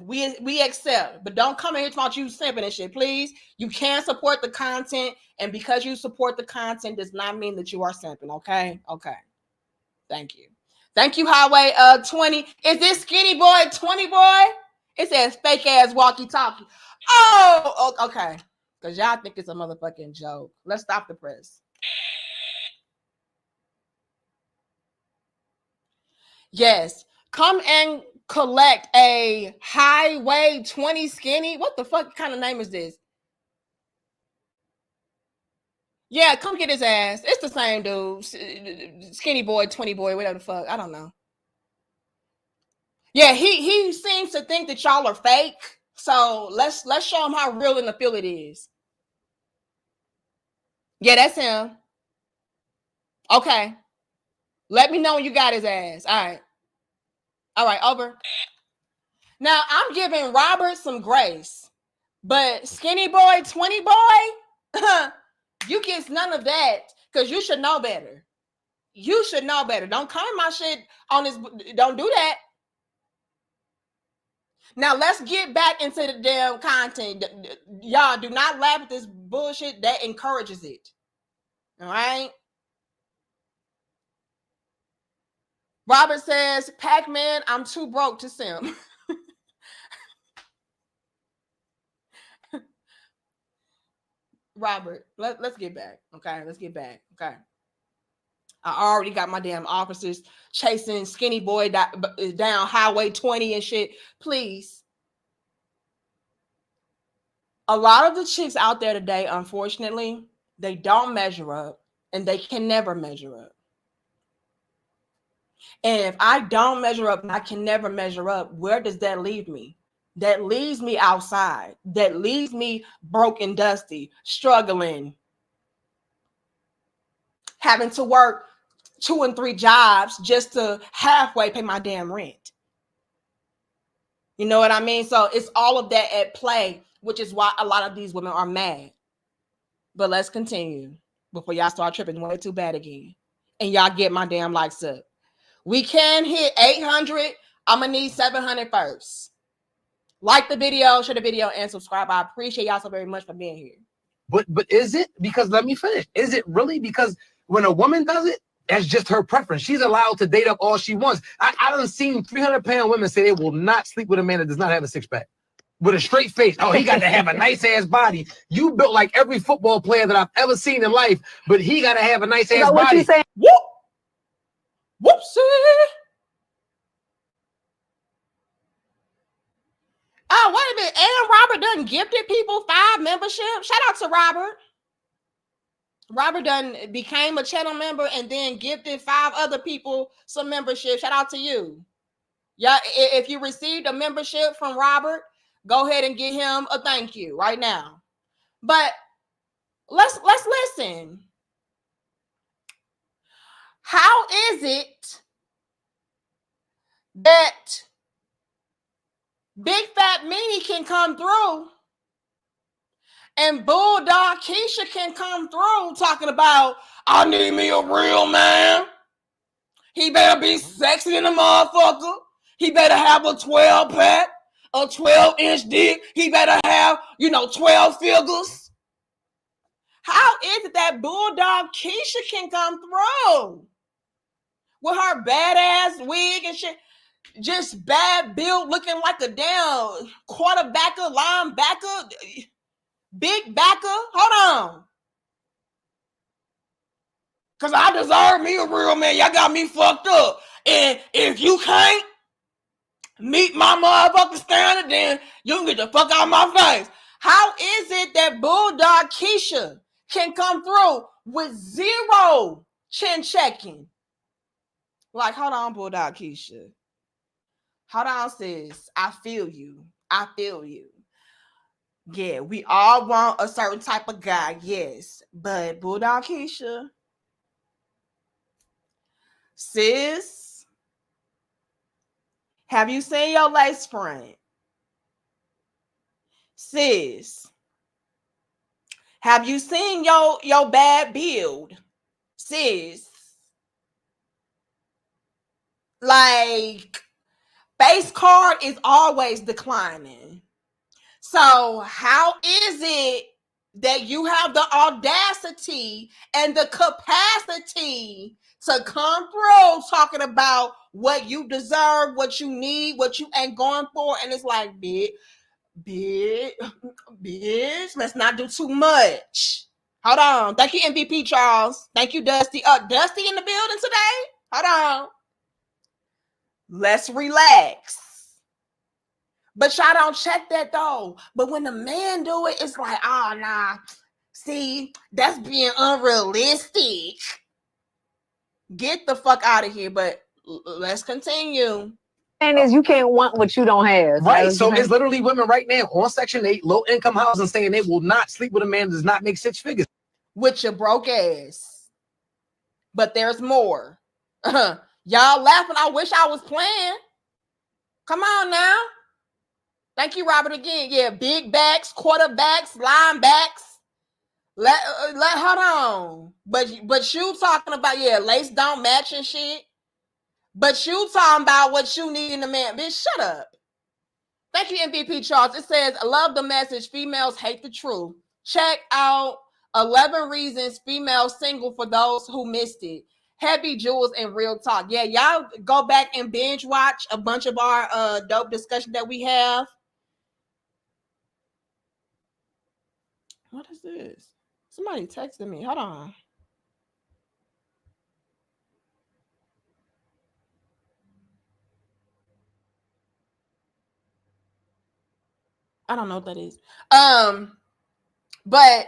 we accept, but don't come in here talking about you simping and shit, please. You can support the content, and because you support the content does not mean that you are simping. Okay. Thank you. Highway 20. Is this skinny boy 20 boy? It says fake ass walkie talkie. Oh, okay. Because y'all think it's a motherfucking joke. Let's stop the press. Yes. Come and collect a Highway 20 skinny. What the fuck kind of name is this? Yeah, come get his ass. It's the same dude. Skinny boy, 20 boy, whatever the fuck. I don't know. Yeah, he seems to think that y'all are fake. So let's show him how real in the field it is. Yeah, that's him. Okay. Let me know when you got his ass. All right, over. Now, I'm giving Robert some grace, but skinny boy, 20 boy, you get none of that, because you should know better. You should know better. Don't comment my shit on this. Don't do that. Now, let's get back into the damn content. Y'all, do not laugh at this bullshit. That encourages it. All right? Robert says, Pac-Man, I'm too broke to simp. Robert, let's get back. Okay, let's get back. Okay. I already got my damn officers chasing skinny boy down Highway 20 and shit. Please. A lot of the chicks out there today, unfortunately, they don't measure up, and they can never measure up. And if I don't measure up and I can never measure up, where does that leave me? That leaves me outside. That leaves me broke and dusty, struggling, having to work 2 and 3 jobs just to halfway pay my damn rent. You know what I mean? So it's all of that at play, which is why a lot of these women are mad. But let's continue before y'all start tripping way too bad again. And y'all get my damn likes up. We can hit 800. I'm going to need 700 first. Like the video, share the video, and subscribe. I appreciate y'all so very much for being here. But is it? Because let me finish. Is it really? Because when a woman does it, that's just her preference. She's allowed to date up all she wants. I done seen 300-pound women say they will not sleep with a man that does not have a six-pack. With a straight face. Oh, he got to have a nice-ass body. You built like every football player that I've ever seen in life, but he got to have a nice-ass body. What you saying? Whoop! Whoopsie! Oh, wait a minute. And Robert done gifted people 5 memberships. Shout out to Robert. Robert done became a channel member and then gifted 5 other people some membership. Shout out to you. Yeah, if you received a membership from Robert, go ahead and give him a thank you right now. But let's listen. How is it that Big Fat Meanie can come through and Bulldog Kesha can come through talking about, I need me a real man. He better be sexy in the motherfucker. He better have a 12-pack, a 12-inch dick. He better have, 12 figures. How is it that Bulldog Kesha can come through with her badass wig and shit? Just bad build, looking like a damn quarterbacker, linebacker, big backer. Hold on. Because I deserve me a real man. Y'all got me fucked up. And if you can't meet my motherfucking standard, then you can get the fuck out of my face. How is it that Bulldog Kesha can come through with 0 chin checking? Like, hold on, Bulldog Kesha. Hold on, sis. I feel you. I feel you. Yeah, we all want a certain type of guy, yes. But Bulldog Kesha, sis, have you seen your lace front? Sis, have you seen your bad build? Sis, like, face card is always declining. So how is it that you have the audacity and the capacity to come through talking about what you deserve, what you need, what you ain't going for? And it's like, bitch, let's not do too much. Hold on. Thank you, MVP Charles. Thank you, Dusty. Dusty in the building today? Hold on. Let's relax. But y'all don't check that though. But when the man do it, it's like, oh, nah. See, that's being unrealistic. Get the fuck out of here. But let's continue. And is you can't want what you don't have. Right. So it's literally women right now on Section 8, low income housing, saying they will not sleep with a man that does not make 6 figures. With your broke ass. But there's more. Y'all laughing. I wish I was playing. Come on now. Thank you, Robert, again. Yeah, big backs, quarterbacks, linebacks. Hold on. But you talking about, lace don't match and shit. But you talking about what you need in a man. Bitch, shut up. Thank you, MVP Charles. It says, I love the message. Females hate the truth. Check out 11 reasons females single for those who missed it. Heavy jewels and real talk. Yeah, y'all go back and binge watch a bunch of our dope discussion that we have. What is this? Somebody texted me. Hold on. I don't know what that is. But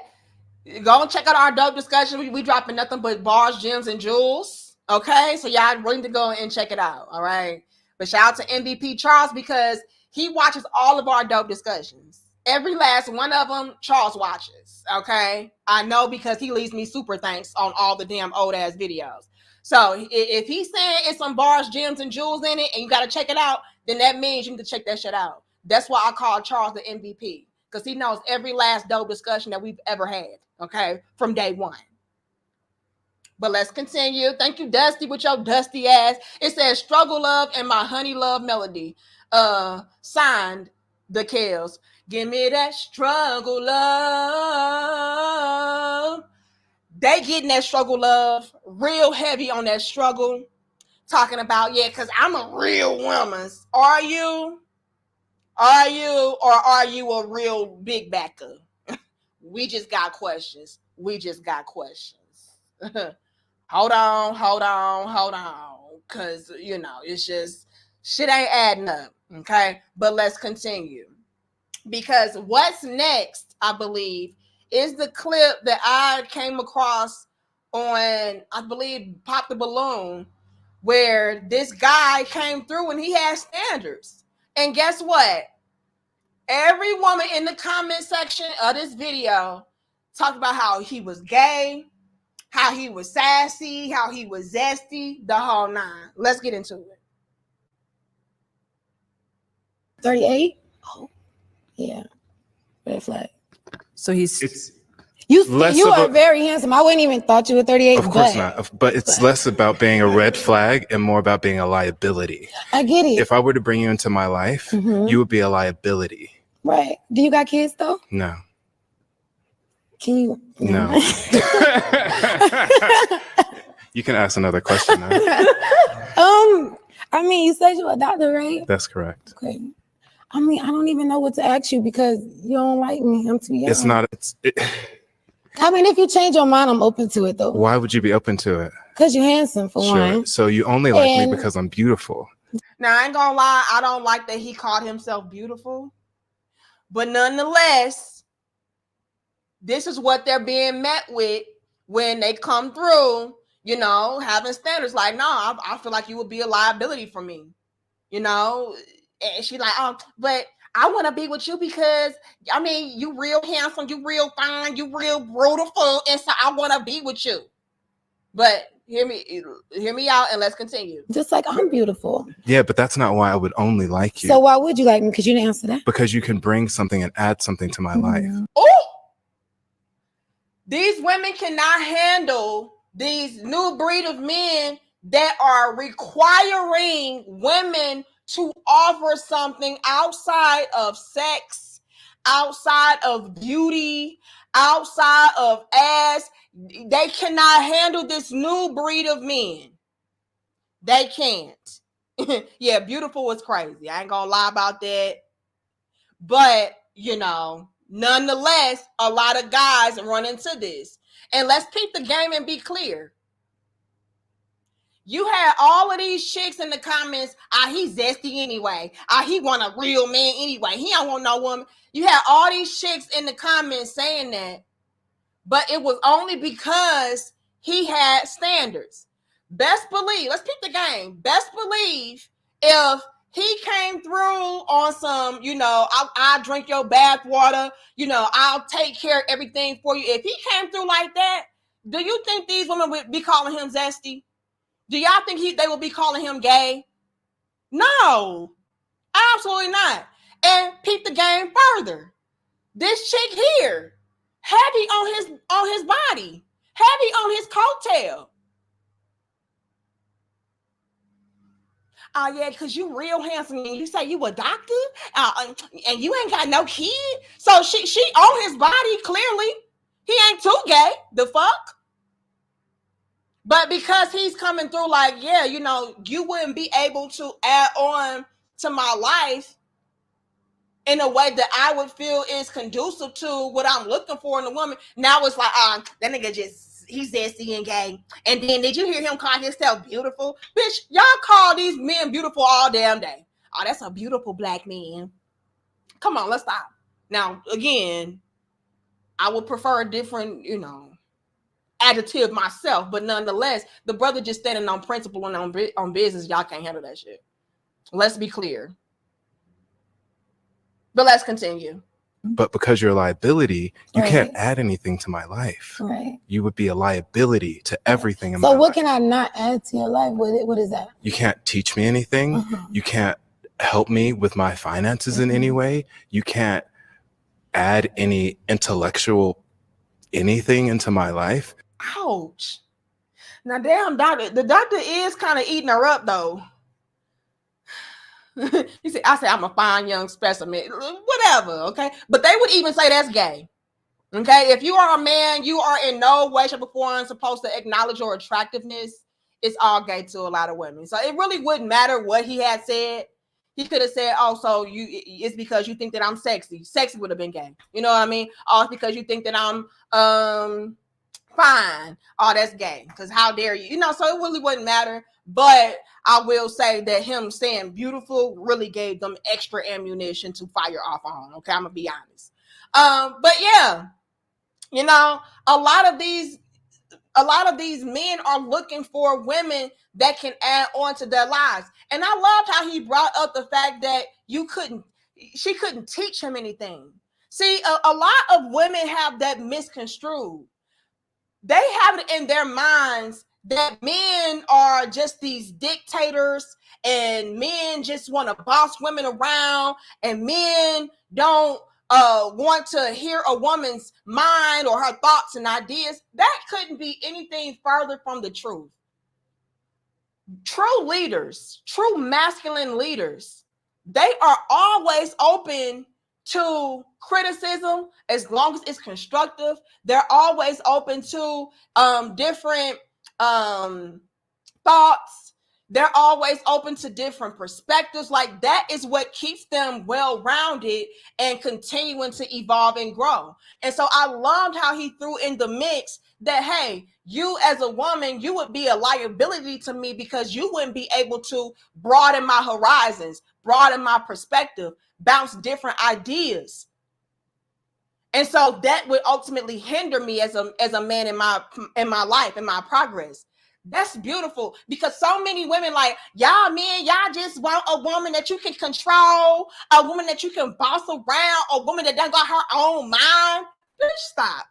go and check out our dope discussion. We dropping nothing but bars, gems, and jewels. Okay, so y'all need to go and check it out. All right. But shout out to MVP Charles because he watches all of our dope discussions. Every last one of them, Charles watches. Okay, I know because he leaves me super thanks on all the damn old ass videos. So if he's saying it's some bars, gems, and jewels in it, and you got to check it out, then that means you need to check that shit out. That's why I call Charles the MVP because he knows every last dope discussion that we've ever had. Okay, from day one. But let's continue. Thank you, Dusty, with your dusty ass. It says Struggle Love and My Honey Love Melody. Signed the Kels. Give me that struggle love. They getting that struggle love real heavy on that struggle. Talking about, yeah, because I'm a real woman. Are you? Are you? Or are you a real big backer? We just got questions. We just got questions. Hold on. Because, you know, it's just, shit ain't adding up. Okay? But let's continue. Because what's next, I believe, is the clip that I came across on, I believe, Pop the Balloon, where this guy came through and he had standards. And guess what? Every woman in the comment section of this video talked about how he was gay, how he was sassy, how he was zesty, the whole nine. Let's get into it. 38? Oh, yeah. Red flag. So he's You Less you of are a- very handsome. I wouldn't even thought you were 38. Of course not. But it's less about being a red flag and more about being a liability. I get it. If I were to bring you into my life, Mhm. you would be a liability. Right. Do you got kids though? No. Can you? No. You can ask another question now. I mean, you said you're a doctor, right? That's correct. Okay. I mean, I don't even know what to ask you because you don't like me. I'm too young. It's not. I mean, if you change your mind, I'm open to it though. Why would you be open to it? Because you're handsome for one. So you only like And- me because I'm beautiful. Now, I ain't gonna lie, I don't like that he called himself beautiful. But nonetheless, this is what they're being met with when they come through, you know, having standards. Like, no, I feel like you would be a liability for me, you know? And she's like, oh, but I want to be with you because, I mean, you real handsome, you real fine, you real beautiful, and so I want to be with you. But hear me out and let's continue. Just like I'm beautiful. Yeah, but that's not why I would only like you. So why would you like me? Because you didn't answer that. Because you can bring something and add something to my life. Oh, these women cannot handle these new breed of men that are requiring women to offer something outside of sex, outside of beauty, outside of ass. They cannot handle this new breed of men. They can't. Yeah, beautiful is crazy. I ain't gonna lie about that. But, you know, nonetheless, a lot of guys run into this. And let's keep the game and be clear. You had all of these chicks in the comments, he's zesty anyway. He want a real man anyway. He don't want no woman. You had all these chicks in the comments saying that. But it was only because he had standards. Best believe, let's keep the game. Best believe if he came through on some, you know, I'll drink your bath water, you know, I'll take care of everything for you. If he came through like that, do you think these women would be calling him zesty? Do y'all think they will be calling him gay? No, absolutely not. And peep the game further. This chick here, heavy on his body, heavy on his coattail. Oh, yeah, because you real handsome and you say you a doctor and you ain't got no kid. So she on his body, clearly. He ain't too gay, the fuck? But because he's coming through like, yeah, you know, you wouldn't be able to add on to my life in a way that I would feel is conducive to what I'm looking for in a woman. Now it's like, that nigga he's zesty and gay. And then did you hear him call himself beautiful? Bitch, y'all call these men beautiful all damn day. Oh, that's a beautiful black man. Come on, let's stop. Now, again, I would prefer a different, you know, adjective myself, but nonetheless, the brother just standing on principle and on business, y'all can't handle that shit. Let's be clear. But let's continue. But because you're a liability, you Right. can't add anything to my life. Right. You would be a liability to everything in my So life. what can I not add to your life? What is that? You can't teach me anything. Uh-huh. You can't help me with my finances in any way. You can't add any intellectual anything into my life. Ouch. Now, damn, doctor, the doctor is kind of eating her up, though. He said, I say I'm a fine young specimen. Whatever, okay? But they would even say that's gay. Okay, if you are a man, you are in no way, shape, or form supposed to acknowledge your attractiveness. It's all gay to a lot of women. So it really wouldn't matter what he had said. He could have said, "Oh, so it's because you think that I'm sexy." Sexy would have been gay. You know what I mean? Oh, it's because you think that I'm fine. Oh, that's gay. Because how dare you? You know, so it really wouldn't matter. But I will say that him saying beautiful really gave them extra ammunition to fire off on. Okay, I'm gonna be honest. But yeah. You know, a lot of these men are looking for women that can add on to their lives. And I loved how he brought up the fact that she couldn't teach him anything. See, a lot of women have that misconstrued. They have it in their minds that men are just these dictators and men just want to boss women around and men don't want to hear a woman's mind or her thoughts and ideas. That couldn't be anything further from the truth. True leaders, true masculine leaders, they are always open to criticism as long as it's constructive. They're always open to different thoughts. They're always open to different perspectives. Like that is what keeps them well-rounded and continuing to evolve and grow. And so I loved how he threw in the mix that, hey, you as a woman, you would be a liability to me because you wouldn't be able to broaden my horizons, broaden my perspective, bounce different ideas. And so that would ultimately hinder me as a man in my life, in my progress. That's beautiful because so many women like, y'all men, y'all just want a woman that you can control, a woman that you can boss around, a woman that done got her own mind. Bitch, stop.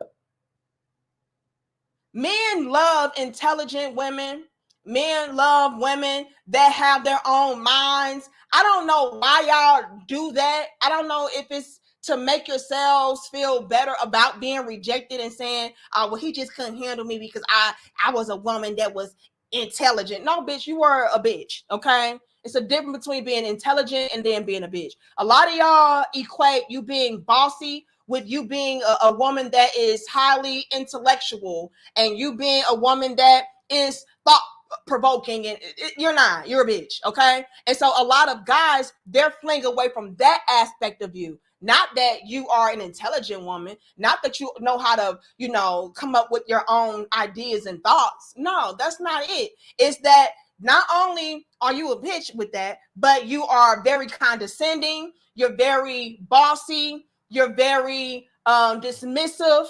Men love intelligent women. Men love women that have their own minds. I don't know why y'all do that. I don't know if it's to make yourselves feel better about being rejected and saying, oh, well, he just couldn't handle me because I was a woman that was intelligent. No, bitch, you were a bitch, okay? It's a difference between being intelligent and then being a bitch. A lot of y'all equate you being bossy with you being a woman that is highly intellectual and you being a woman that is thought-provoking, and you're not. You're a bitch, okay? And so a lot of guys, they're fleeing away from that aspect of you. Not that you are an intelligent woman, not that you know how to, you know, come up with your own ideas and thoughts. No, that's not it. It's that not only are you a bitch with that, but you are very condescending, you're very bossy, you're very dismissive,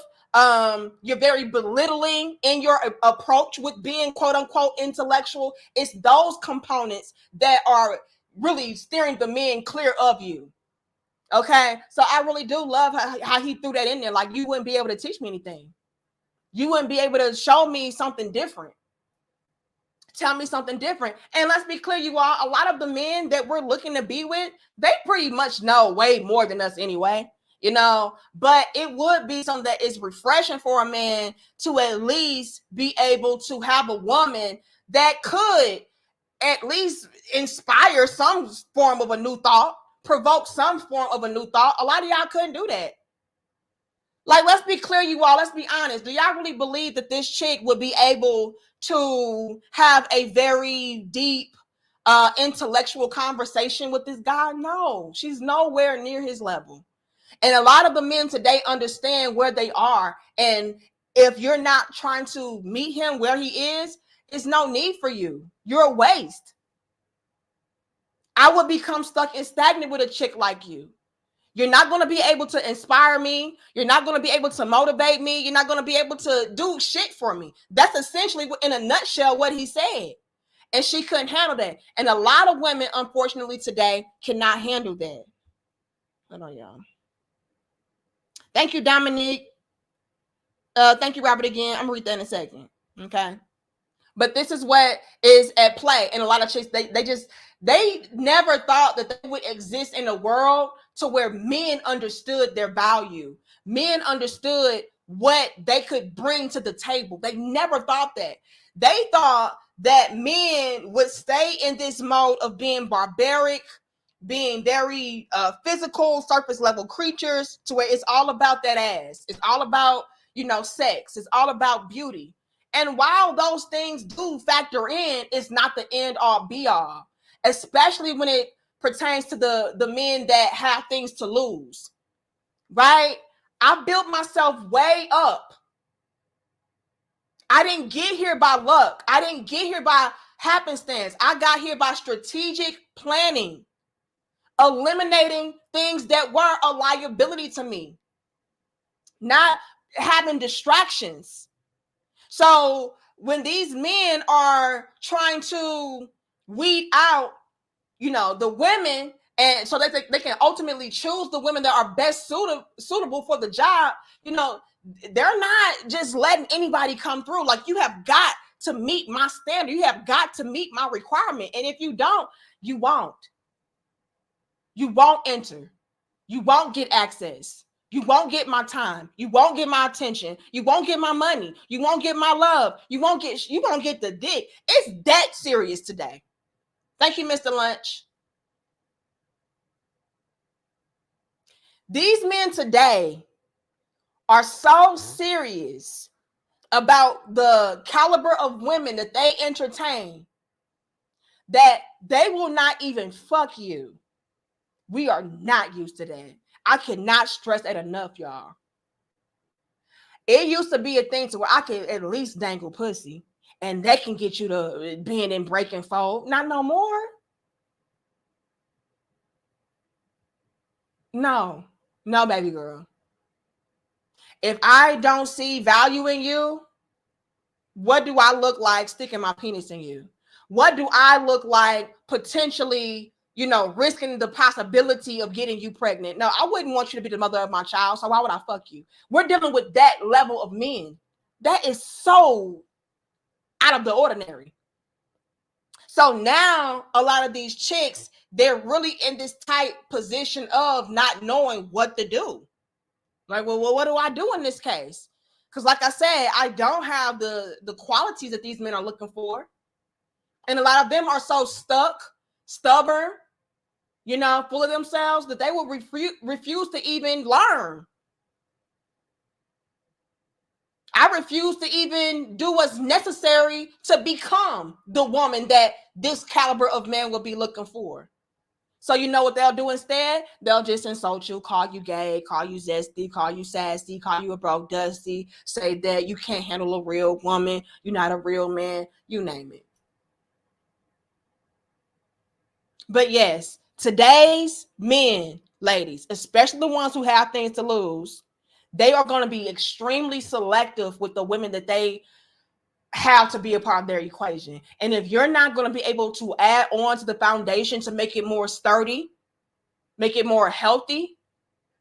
you're very belittling in your approach with being quote unquote intellectual. It's those components that are really steering the men clear of you. Okay, so I really do love how he threw that in there. Like, you wouldn't be able to teach me anything. You wouldn't be able to show me something different. Tell me something different. And let's be clear, you all, a lot of the men that we're looking to be with, they pretty much know way more than us anyway, you know, but it would be something that is refreshing for a man to at least be able to have a woman that could at least inspire some form of a new thought, provoke some form of a new thought. A lot of y'all couldn't do that. Like, let's be clear, you all. Let's be honest. Do y'all really believe that this chick would be able to have a very deep intellectual conversation with this guy? No, she's nowhere near his level. And a lot of the men today understand where they are. And if you're not trying to meet him where he is, there's no need for you. You're a waste. I would become stuck and stagnant with a chick like you. You're not going to be able to inspire me. You're not going to be able to motivate me. You're not going to be able to do shit for me. That's essentially, in a nutshell, what he said. And she couldn't handle that. And a lot of women, unfortunately, today cannot handle that. Hold on, y'all. Thank you, Dominique. Thank you, Robert, again. I'm going to read that in a second. Okay. But this is what is at play. And a lot of chicks, they never thought that they would exist in a world to where men understood their value. Men understood what they could bring to the table. They never thought that. They thought that men would stay in this mode of being barbaric, being very physical, surface level creatures, to where it's all about that ass. It's all about, you know, sex. It's all about beauty. And while those things do factor in, it's not the end all be all, especially when it pertains to the men that have things to lose, right? I built myself way up. I didn't get here by luck. I didn't get here by happenstance. I got here by strategic planning, eliminating things that were a liability to me, not having distractions. So when these men are trying to weed out, you know, the women, and so that they can ultimately choose the women that are best suitable for the job, you know, they're not just letting anybody come through. Like, you have got to meet my standard. You have got to meet my requirement. And if you don't, you won't. You won't enter. You won't get access. You won't get my time. You won't get my attention. You won't get my money. You won't get my love. You won't get the dick. It's that serious today. Thank you, Mr. Lunch. These men today are so serious about the caliber of women that they entertain that they will not even fuck you. We are not used to that. I cannot stress that enough, y'all. It used to be a thing to where I could at least dangle pussy and that can get you to being in break and fold. Not no more. No, baby girl. If I don't see value in you, what do I look like sticking my penis in you? What do I look like potentially, you know, risking the possibility of getting you pregnant? No, I wouldn't want you to be the mother of my child, so why would I fuck you? We're dealing with that level of men. That is so out of the ordinary. So now a lot of these chicks, they're really in this tight position of not knowing what to do. Like, well, what do I do in this case? Because like I said, I don't have the qualities that these men are looking for. And a lot of them are so stuck, stubborn, you know, full of themselves that they will refuse to even learn. I refuse to even do what's necessary to become the woman that this caliber of man will be looking for. So you know what they'll do instead? They'll just insult you, call you gay, call you zesty, call you sassy, call you a broke dusty, say that you can't handle a real woman, you're not a real man, you name it. But yes, today's men, ladies, especially the ones who have things to lose, they are going to be extremely selective with the women that they have to be a part of their equation. And if you're not going to be able to add on to the foundation to make it more sturdy, make it more healthy,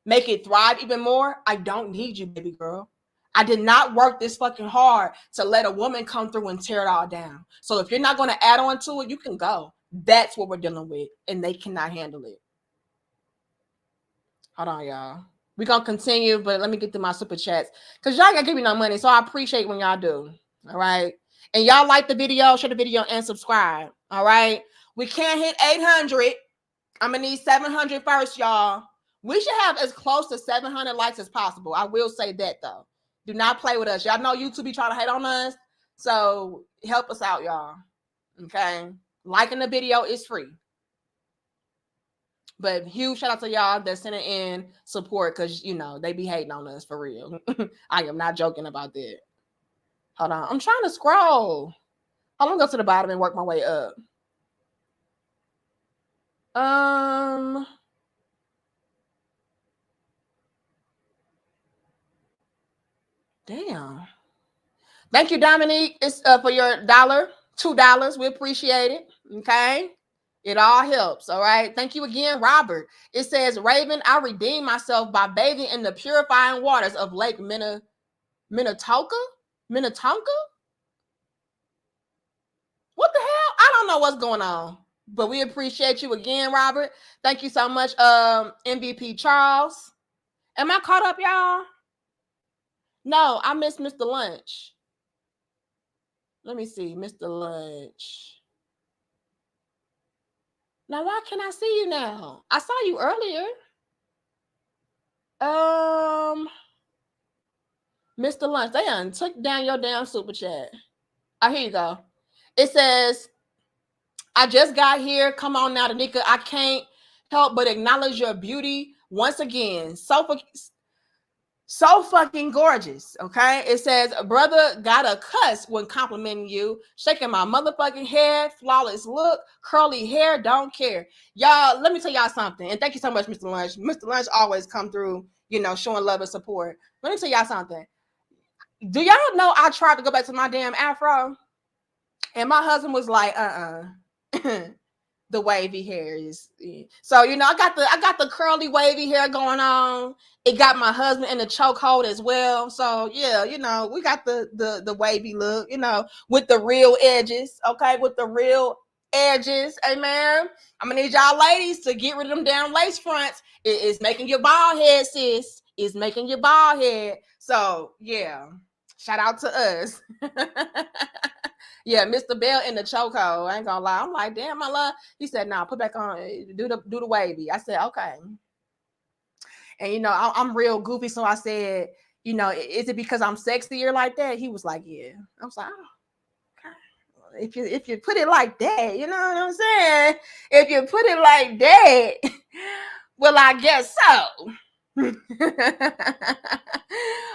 make it thrive even more, I don't need you, baby girl. I did not work this fucking hard to let a woman come through and tear it all down. So if you're not going to add on to it, you can go. That's what we're dealing with, and they cannot handle it. Hold on, y'all. We're going to continue, but let me get to my super chats because y'all got to give me no money, so I appreciate when y'all do. All right. And y'all like the video, share the video, and subscribe. All right. We can't hit 800. I'm going to need 700 first, y'all. We should have as close to 700 likes as possible. I will say that, though. Do not play with us. Y'all know YouTube be trying to hate on us. So help us out, y'all. Okay. Liking the video is free. But huge shout out to y'all that's sending in support because, you know, they be hating on us for real. I am not joking about that. Hold on. I'm trying to scroll. I'm going to go to the bottom and work my way up. Damn. Thank you, Dominique. It's for your $2. We appreciate it. Okay. It all helps. All right. Thank you again, Robert. It says, Raven, I redeemed myself by bathing in the purifying waters of Lake Minnetonka? What the hell? I don't know what's going on, but we appreciate you again, Robert. Thank you so much, MVP Charles. Am I caught up, y'all? No, I missed Mr. Lunch. Let me see, Mr. Lunch. Now, why can't I see you now? I saw you earlier. Mr. Lunch, they done took down your damn super chat. Oh, here you go. It says, I just got here. Come on now, Danica. I can't help but acknowledge your beauty once again. So fucking gorgeous. Okay. It says, brother got a cuss when complimenting you. Shaking my motherfucking head. Flawless look. Curly hair. Don't care. Y'all, let me tell y'all something. And thank you so much, Mr. Lunch. Mr. Lunch always come through, you know, showing love and support. Let me tell y'all something. Do y'all know I tried to go back to my damn afro? And my husband was like, the wavy hair is, so you know, I got the curly wavy hair going on. It got my husband in the chokehold as well. So yeah, you know, we got the wavy look, you know, with the real edges. Okay, with the real edges. Amen. I'm gonna need y'all ladies to get rid of them damn lace fronts. It's making your bald head, sis. It's making your bald head. So yeah, shout out to us. Yeah, Mr. Bell in the chokehold. I ain't gonna lie. I'm like, damn, my love. He said, "Nah, put back on. Do the wavy." I said, "Okay." And you know, I'm real goofy, so I said, "You know, is it because I'm sexier like that?" He was like, "Yeah." I was like, "Oh, okay. If you put it like that, you know what I'm saying? If you put it like that, well, I guess so."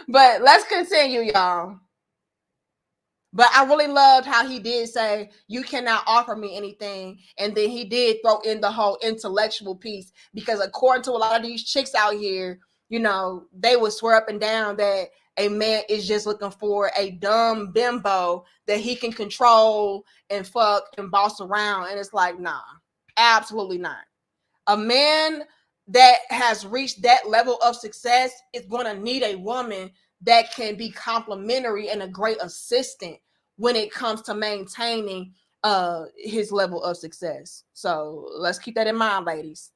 But let's continue, y'all. But I really loved how he did say, you cannot offer me anything. And then he did throw in the whole intellectual piece, because according to a lot of these chicks out here, you know, they would swear up and down that a man is just looking for a dumb bimbo that he can control and fuck and boss around. And it's like, nah, absolutely not. A man that has reached that level of success is going to need a woman that can be complimentary and a great assistant when it comes to maintaining his level of success. So let's keep that in mind, ladies.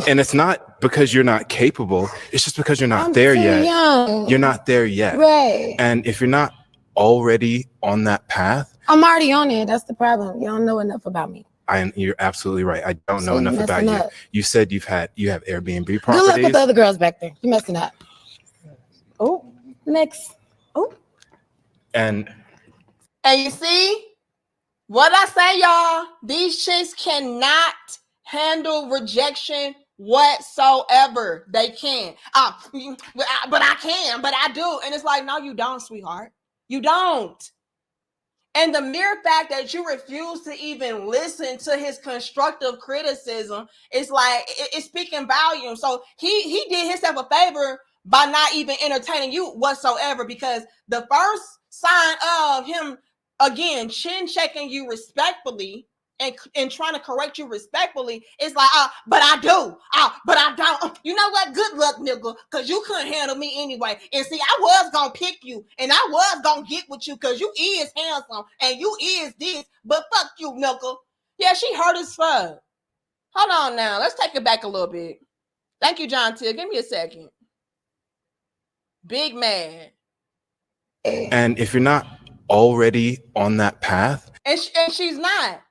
And it's not because you're not capable. It's just because you're not I'm there too yet. young. You're not there yet. Right. And if you're not already on that path, I'm already on it. That's the problem. You don't know enough about me. You're absolutely right. I don't know So enough about you. up. You said you have Airbnb Good properties. luck with the other girls back there. You're messing up. Oh, next. Oh. And you see what I say, y'all? These chicks cannot handle rejection whatsoever. They can. But I can, but I do. And it's like, no, you don't, sweetheart. You don't. And the mere fact that you refuse to even listen to his constructive criticism, it's like, it's speaking volume. So he did himself a favor by not even entertaining you whatsoever, because the first sign of him, again, chin checking you respectfully and trying to correct you respectfully, it's like, but I do. But I don't. You know what? Good luck, nigga, because you couldn't handle me anyway. And see, I was going to pick you, and I was going to get with you because you is handsome, and you is this, but fuck you, nigga. Yeah, she hurt as fuck. Hold on now. Let's take it back a little bit. Thank you, John Till. Give me a second. Big mad. And if you're not already on that path, and she's not.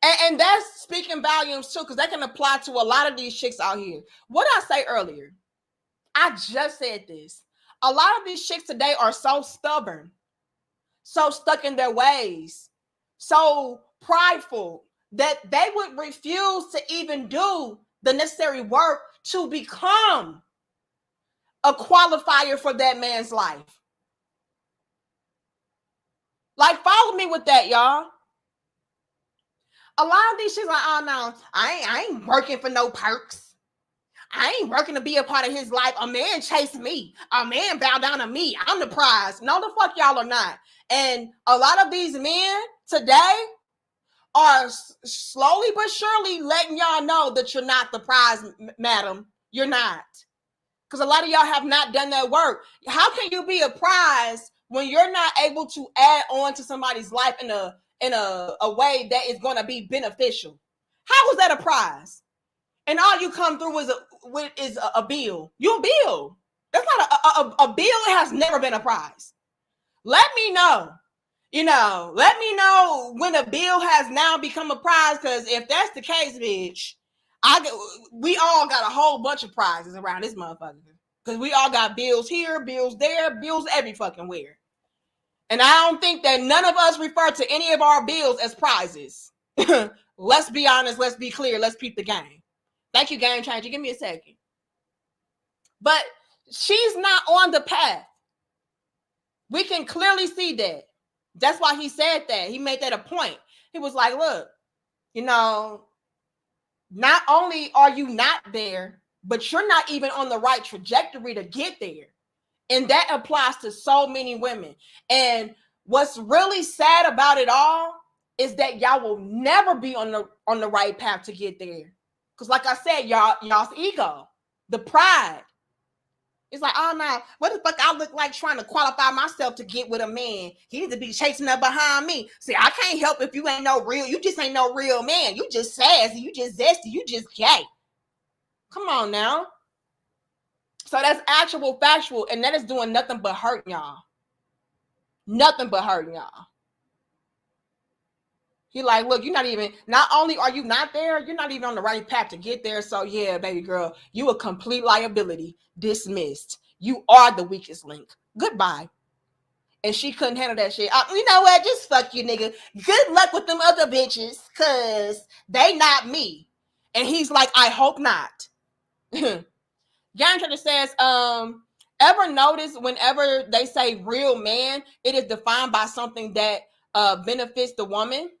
And that's speaking volumes too, because that can apply to a lot of these chicks out here. What did I say earlier? I just said this. A lot of these chicks today are so stubborn, so stuck in their ways, so prideful that they would refuse to even do the necessary work to become a qualifier for that man's life. Like, follow me with that, y'all. A lot of these shit like, oh no, I ain't working for no perks. I ain't working to be a part of his life. A man chase me. A man bow down to me. I'm the prize. No, the fuck y'all are not. And a lot of these men today are slowly but surely letting y'all know that you're not the prize, madam. You're not. Because a lot of y'all have not done that work. How can you be a prize when you're not able to add on to somebody's life in a way that is going to be beneficial? How is that a prize? And all you come through is a bill. You a bill. That's not a bill has never been a prize. Let me know You know, let me know when a bill has now become a prize, because if that's the case, bitch, we all got a whole bunch of prizes around this motherfucker. Because we all got bills here, bills there, bills every fucking where. And I don't think that none of us refer to any of our bills as prizes. Let's be honest, let's be clear, let's peep the game. Thank you, Game Changer. Give me a second. But she's not on the path. We can clearly see that. That's why he said that. He made that a point. He was like, look, you know, not only are you not there, but you're not even on the right trajectory to get there. And that applies to so many women. And what's really sad about it all is that y'all will never be on the right path to get there. Because like I said, y'all's ego, the pride. It's like, oh no, what the fuck I look like trying to qualify myself to get with a man? He needs to be chasing up behind me. See, I can't help if you ain't no real, you just ain't no real man. You just sassy, you just zesty, you just gay. Come on now. So that's actual factual, and that is doing nothing but hurting y'all. Nothing but hurting y'all. He like, look, not only are you not there, you're not even on the right path to get there. So yeah, baby girl, you a complete liability. Dismissed. You are the weakest link. Goodbye. And she couldn't handle that shit. You know what? Just fuck you, nigga. Good luck with them other bitches, cause they not me. And he's like, I hope not. Gang Trader says, ever notice whenever they say real man, it is defined by something that benefits the woman?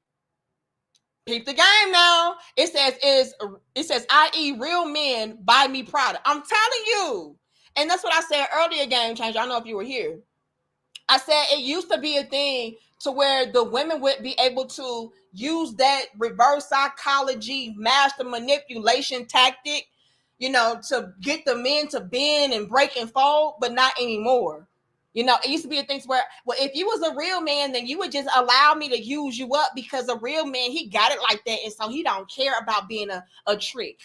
Peep the game now. It says, i.e. real men buy me product. I'm telling you. And that's what I said earlier, Game Changer. I don't know if you were here. I said it used to be a thing to where the women would be able to use that reverse psychology, master manipulation tactic, you know, to get the men to bend and break and fold, but not anymore. You know, it used to be a thing where, well, if you was a real man, then you would just allow me to use you up, because a real man, he got it like that. And so he don't care about being a trick.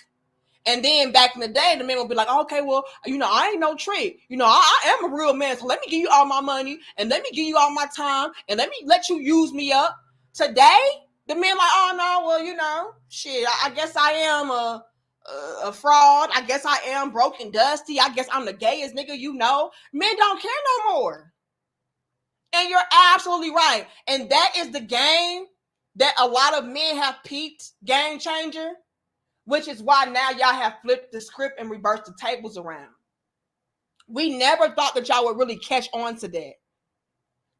And then back in the day, the men would be like, okay, well, you know, I ain't no trick. You know, I am a real man. So let me give you all my money, and let me give you all my time, and let you use me up. Today, the men like, oh no, well, you know, shit, I guess I am a fraud. I guess I am broken dusty. I guess I'm the gayest nigga, you know. Men don't care no more. And you're absolutely right. And that is the game that a lot of men have peeped, Game Changer, which is why now y'all have flipped the script and reversed the tables around. We never thought that y'all would really catch on to that.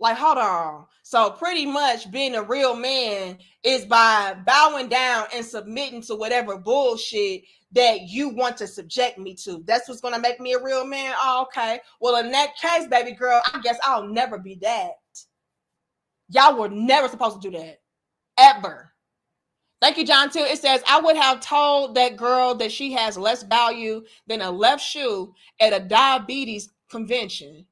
Like, hold on. So pretty much being a real man is by bowing down and submitting to whatever bullshit that you want to subject me to. That's what's going to make me a real man? Oh, okay. Well, in that case, baby girl, I guess I'll never be that. Y'all were never supposed to do that. Ever. Thank you, John, too. It says, I would have told that girl that she has less value than a left shoe at a diabetes convention.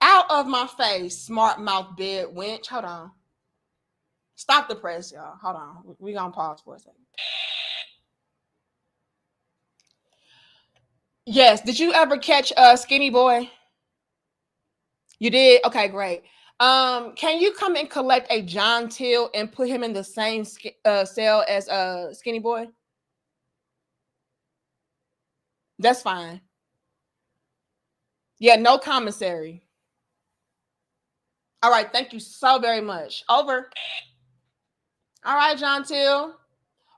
Out of my face, smart mouth bed wench. Hold on. Stop the press, y'all. Hold on. We're going to pause for a second. Yes. Did you ever catch Skinny Boy? You did? Okay, great. Can you come and collect a John Till and put him in the same cell as Skinny Boy? That's fine. Yeah, no commissary. All right, thank you so very much. Over. All right, John Till.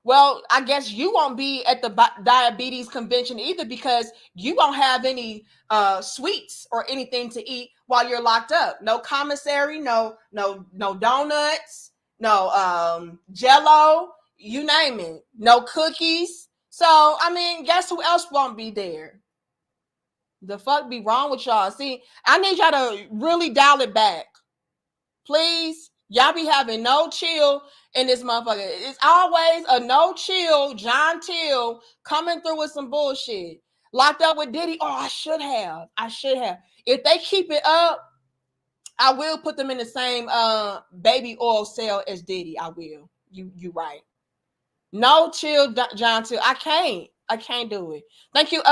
Well, I guess you won't be at the diabetes convention either, because you won't have any sweets or anything to eat while you're locked up. No commissary, no donuts, no Jello, you name it. No cookies. So, I mean, guess who else won't be there? The fuck be wrong with y'all? See, I need y'all to really dial it back. Please. Y'all be having no chill in this motherfucker. It's always a no chill John Till coming through with some bullshit. Locked up with Diddy. Oh, I should have. If they keep it up, I will put them in the same baby oil cell as Diddy. I will. You right. No chill John Till. I can't do it. Thank you,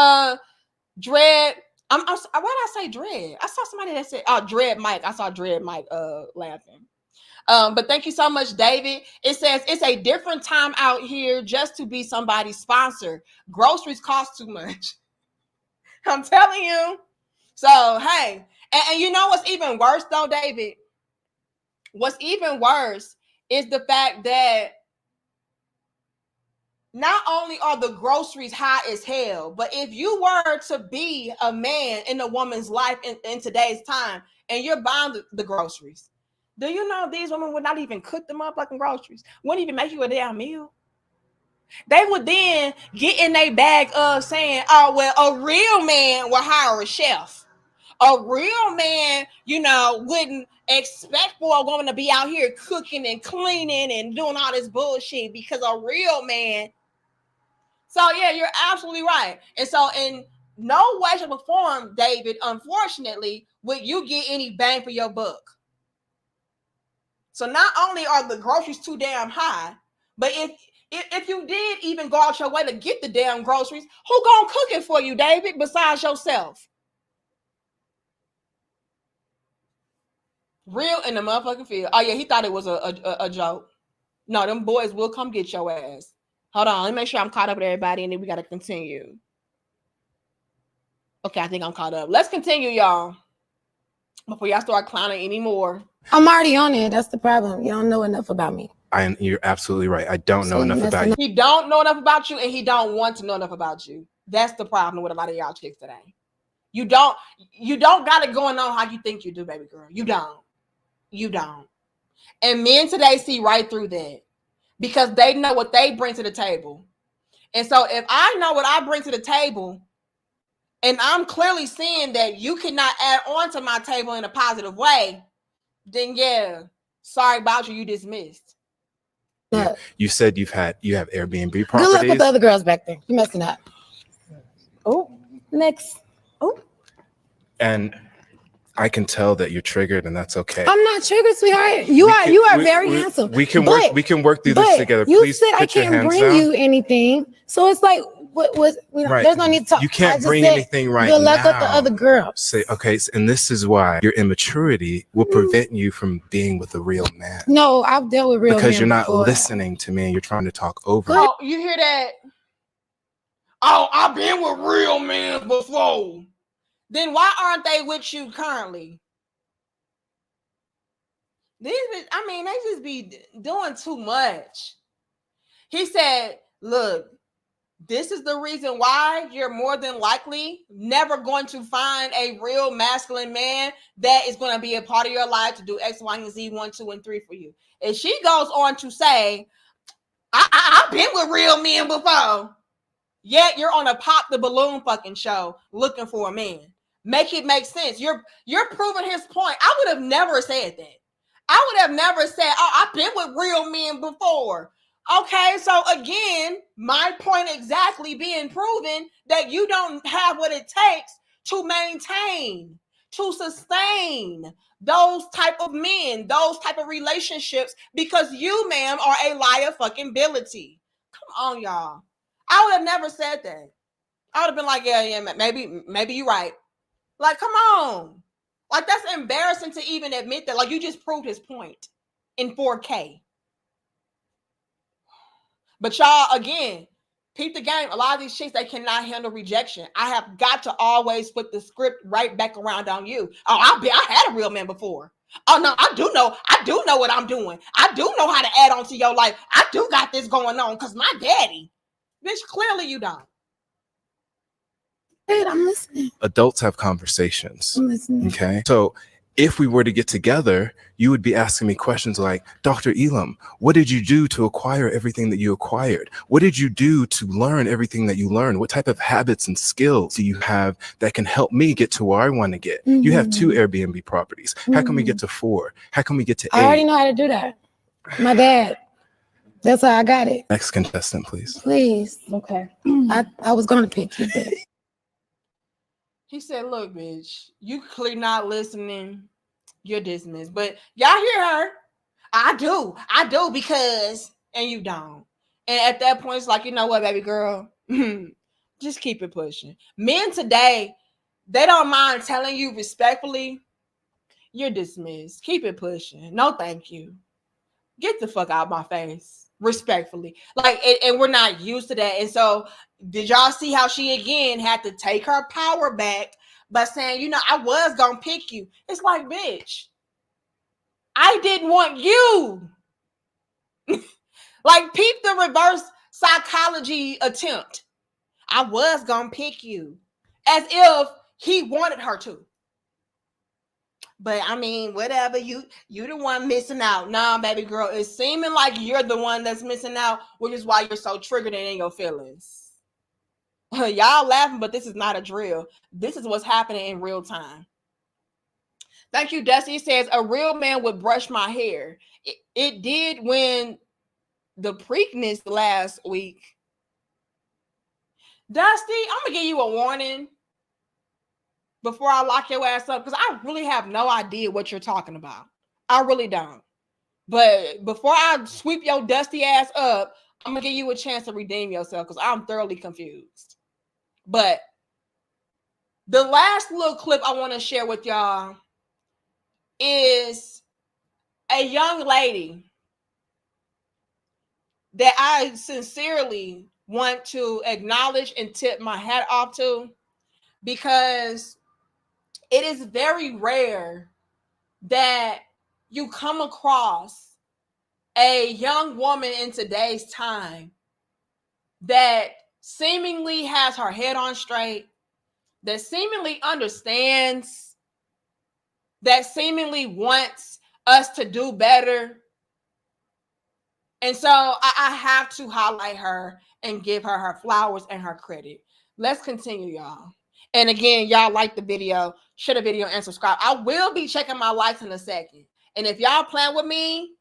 Dread. Why did I say Dread? I saw somebody that said, Dread Mike. I saw Dread Mike laughing. But thank you so much, David. It says it's a different time out here just to be somebody's sponsor. Groceries cost too much. I'm telling you. So, hey, and you know what's even worse though, David? What's even worse is the fact that not only are the groceries high as hell, but if you were to be a man in a woman's life in today's time and you're buying the groceries, do you know these women would not even cook the motherfucking groceries? Wouldn't even make you a damn meal. They would then get in their bag of saying, oh, well, a real man will hire a chef. A real man, wouldn't expect for a woman to be out here cooking and cleaning and doing all this bullshit because a real man. So, yeah, you're absolutely right. And so in no way, shape, or form, David, unfortunately, would you get any bang for your buck. So not only are the groceries too damn high, but if you did even go out your way to get the damn groceries, who gonna cook it for you, David, besides yourself? Real in the motherfucking field. Oh, yeah, he thought it was a joke. No, them boys will come get your ass. Hold on, let me make sure I'm caught up with everybody, and then we got to continue. Okay, I think I'm caught up. Let's continue, y'all, before y'all start clowning anymore. I'm already on it. That's the problem. You don't know enough about me. You're absolutely right. I don't know enough about you. He don't know enough about you, and he don't want to know enough about you. That's the problem with a lot of y'all chicks today. You don't got it going on how you think you do, baby girl. You don't. And men today see right through that because they know what they bring to the table. And so if I know what I bring to the table, and I'm clearly seeing that you cannot add on to my table in a positive way, then yeah, sorry about you dismissed. You said you have Airbnb properties. Good luck with the other girls back there. You're messing up. Oh, next. Oh. And I can tell that you're triggered, and that's okay. I'm not triggered, sweetheart. You are very handsome. We can work through this together. You Please said I can't bring you anything, so it's like right. There's no need to talk. You can't bring anything right now. Good luck with the other girls. Say okay, and this is why your immaturity will prevent you from being with a real man. No, I've dealt with real men because you're not before. listening to me and you're trying to talk over. Oh, you hear that? Oh, I've been with real men before. Then why aren't they with you currently? They just be doing too much. He said, look, this is the reason why you're more than likely never going to find a real masculine man that is going to be a part of your life to do X, Y, and Z, 1, 2, and 3 for you. And she goes on to say, I've been with real men before. Yet you're on a pop the balloon fucking show looking for a man. Make it make sense. You're proving his point. I would have never said that. I would have never said, oh, I've been with real men before. Okay, so again, my point exactly being proven that you don't have what it takes to maintain, to sustain those type of men, those type of relationships, because you, ma'am, are a liar fucking ability. Come on, y'all. I would have never said that. I would have been like, yeah, maybe you're right. Like, come on. Like, that's embarrassing to even admit that. Like, you just proved his point in 4K. But y'all, again, peep the game. A lot of these chicks, they cannot handle rejection. I have got to always put the script right back around on you. Oh, I had a real man before. Oh, no, I do know what I'm doing. I do know how to add on to your life. I do got this going on because my daddy. Bitch, clearly you don't. Hey, I'm listening. Adults have conversations. I'm listening. Okay. So if we were to get together, you would be asking me questions like, Dr. Elam, what did you do to acquire everything that you acquired? What did you do to learn everything that you learned? What type of habits and skills do you have that can help me get to where I want to get? Mm-hmm. You have 2 Airbnb properties. Mm-hmm. How can we get to 4? How can we get to 8? I already know how to do that. My dad. That's how I got it. Next contestant, please. Please. Okay. I was going to pick you, but he said, look, bitch, you clearly not listening. You're dismissed. But y'all hear her. I do because, and you don't. And at that point, it's like, you know what, baby girl? Just keep it pushing. Men today, they don't mind telling you respectfully, you're dismissed. Keep it pushing. No, thank you. Get the fuck out of my face. Respectfully. Like, and we're not used to that. And so, did y'all see how she again had to take her power back by saying, you know, I was gonna pick you? It's like, bitch, I didn't want you. Like, peep the reverse psychology attempt. I was gonna pick you. As if he wanted her to. But I mean, whatever, you the one missing out. Nah, baby girl, it's seeming like you're the one that's missing out, which is why you're so triggered and in your feelings. Y'all laughing, but this is not a drill. This is what's happening in real time. Thank you, Dusty. It says, a real man would brush my hair. It did when the Preakness last week. Dusty, I'm gonna give you a warning before I lock your ass up, because I really have no idea what you're talking about. I really don't. But before I sweep your dusty ass up, I'm gonna give you a chance to redeem yourself, because I'm thoroughly confused. But the last little clip I want to share with y'all is a young lady that I sincerely want to acknowledge and tip my hat off to, because it is very rare that you come across a young woman in today's time that seemingly has her head on straight, that seemingly understands, that seemingly wants us to do better. And so I have to highlight her and give her her flowers and her credit. Let's continue, y'all. And again, y'all like the video, share the video, and subscribe. I will be checking my likes in a second. And if y'all playing with me,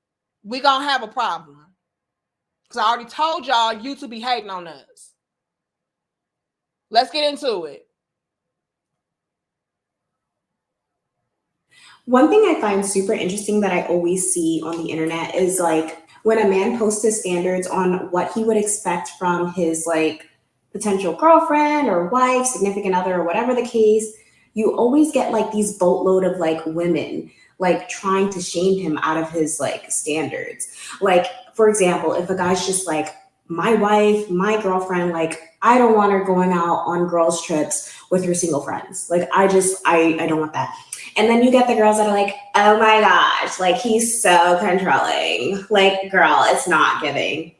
we gonna have a problem. Because I already told y'all YouTube be hating on us. Let's get into it. One thing I find super interesting that I always see on the internet is like when a man posts his standards on what he would expect from his like potential girlfriend or wife, significant other, or whatever the case, you always get like these boatload of like women like trying to shame him out of his like standards. Like, for example, if a guy's just like, my wife, my girlfriend, like, I don't want her going out on girls' trips with her single friends. Like, I don't want that. And then you get the girls that are like, oh my gosh, like, he's so controlling. Like, girl, it's not giving.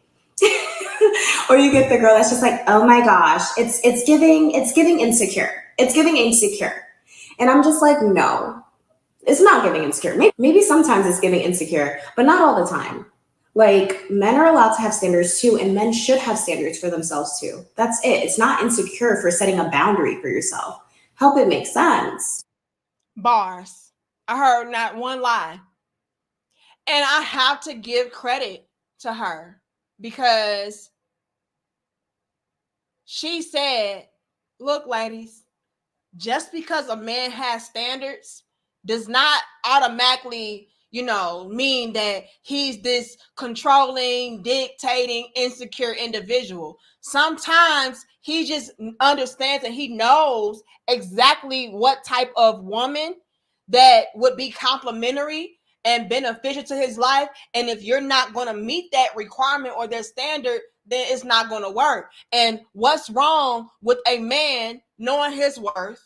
Or you get the girl that's just like, oh my gosh, it's giving insecure. It's giving insecure. And I'm just like, no, it's not giving insecure. Maybe sometimes it's giving insecure, but not all the time. Like, men are allowed to have standards too, and men should have standards for themselves too. That's it. It's not insecure for setting a boundary for yourself. Help it make sense. Bars. I heard not one lie. And I have to give credit to her, because she said, look, ladies, just because a man has standards does not automatically, mean that he's this controlling, dictating, insecure individual. Sometimes he just understands and he knows exactly what type of woman that would be complimentary and beneficial to his life. And if you're not going to meet that requirement or their standard, then it's not going to work. And what's wrong with a man knowing his worth,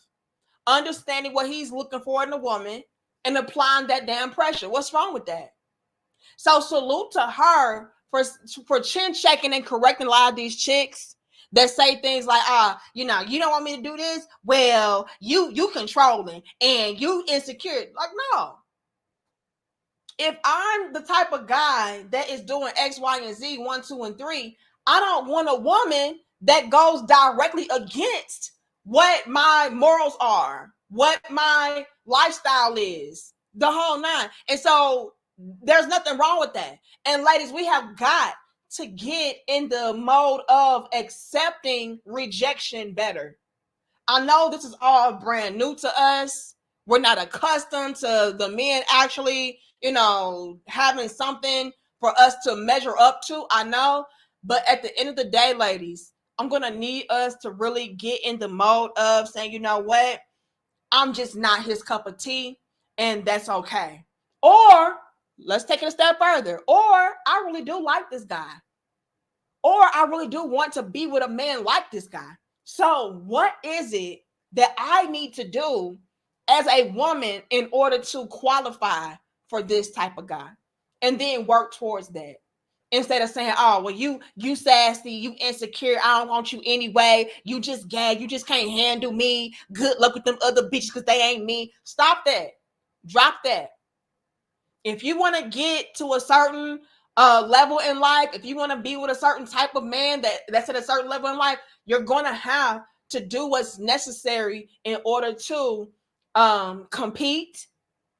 understanding what he's looking for in a woman, and applying that damn pressure? What's wrong with that? So salute to her for chin checking and correcting a lot of these chicks that say things like, you don't want me to do this? Well, you controlling and you insecure. Like, no. If I'm the type of guy that is doing X, Y, and Z, 1, 2, and 3, I don't want a woman that goes directly against what my morals are, what my lifestyle is, the whole nine. And so there's nothing wrong with that. And ladies, we have got to get in the mode of accepting rejection better. I know this is all brand new to us. We're not accustomed to the men actually, having something for us to measure up to. I know. But at the end of the day, ladies, I'm going to need us to really get in the mode of saying, you know what? I'm just not his cup of tea, and that's okay. Or let's take it a step further. Or I really do like this guy. Or I really do want to be with a man like this guy. So what is it that I need to do as a woman in order to qualify for this type of guy? And then work towards that. Instead of saying, oh, well, you sassy, you insecure, I don't want you anyway, you just gay, you just can't handle me, good luck with them other bitches because they ain't me. Stop that. Drop that. If you want to get to a certain level in life, if you want to be with a certain type of man that's at a certain level in life, you're going to have to do what's necessary in order to compete.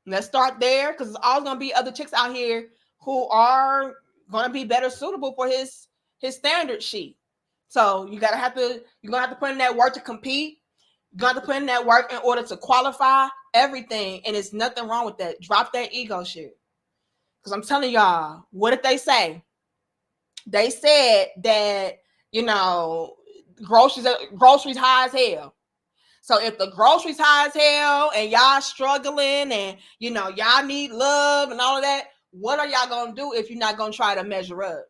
Let's start there, because there's always going to be other chicks out here who are going to be better suitable for his standard sheet. So you're gonna have to put in that work to compete. You're gonna have to put in that work in order to qualify everything, and it's nothing wrong with that. Drop that ego shit. Because I'm telling y'all, what did they say? They said that, groceries high as hell. So if the groceries high as hell and y'all struggling and y'all need love and all of that, what are y'all gonna do if you're not gonna try to measure up?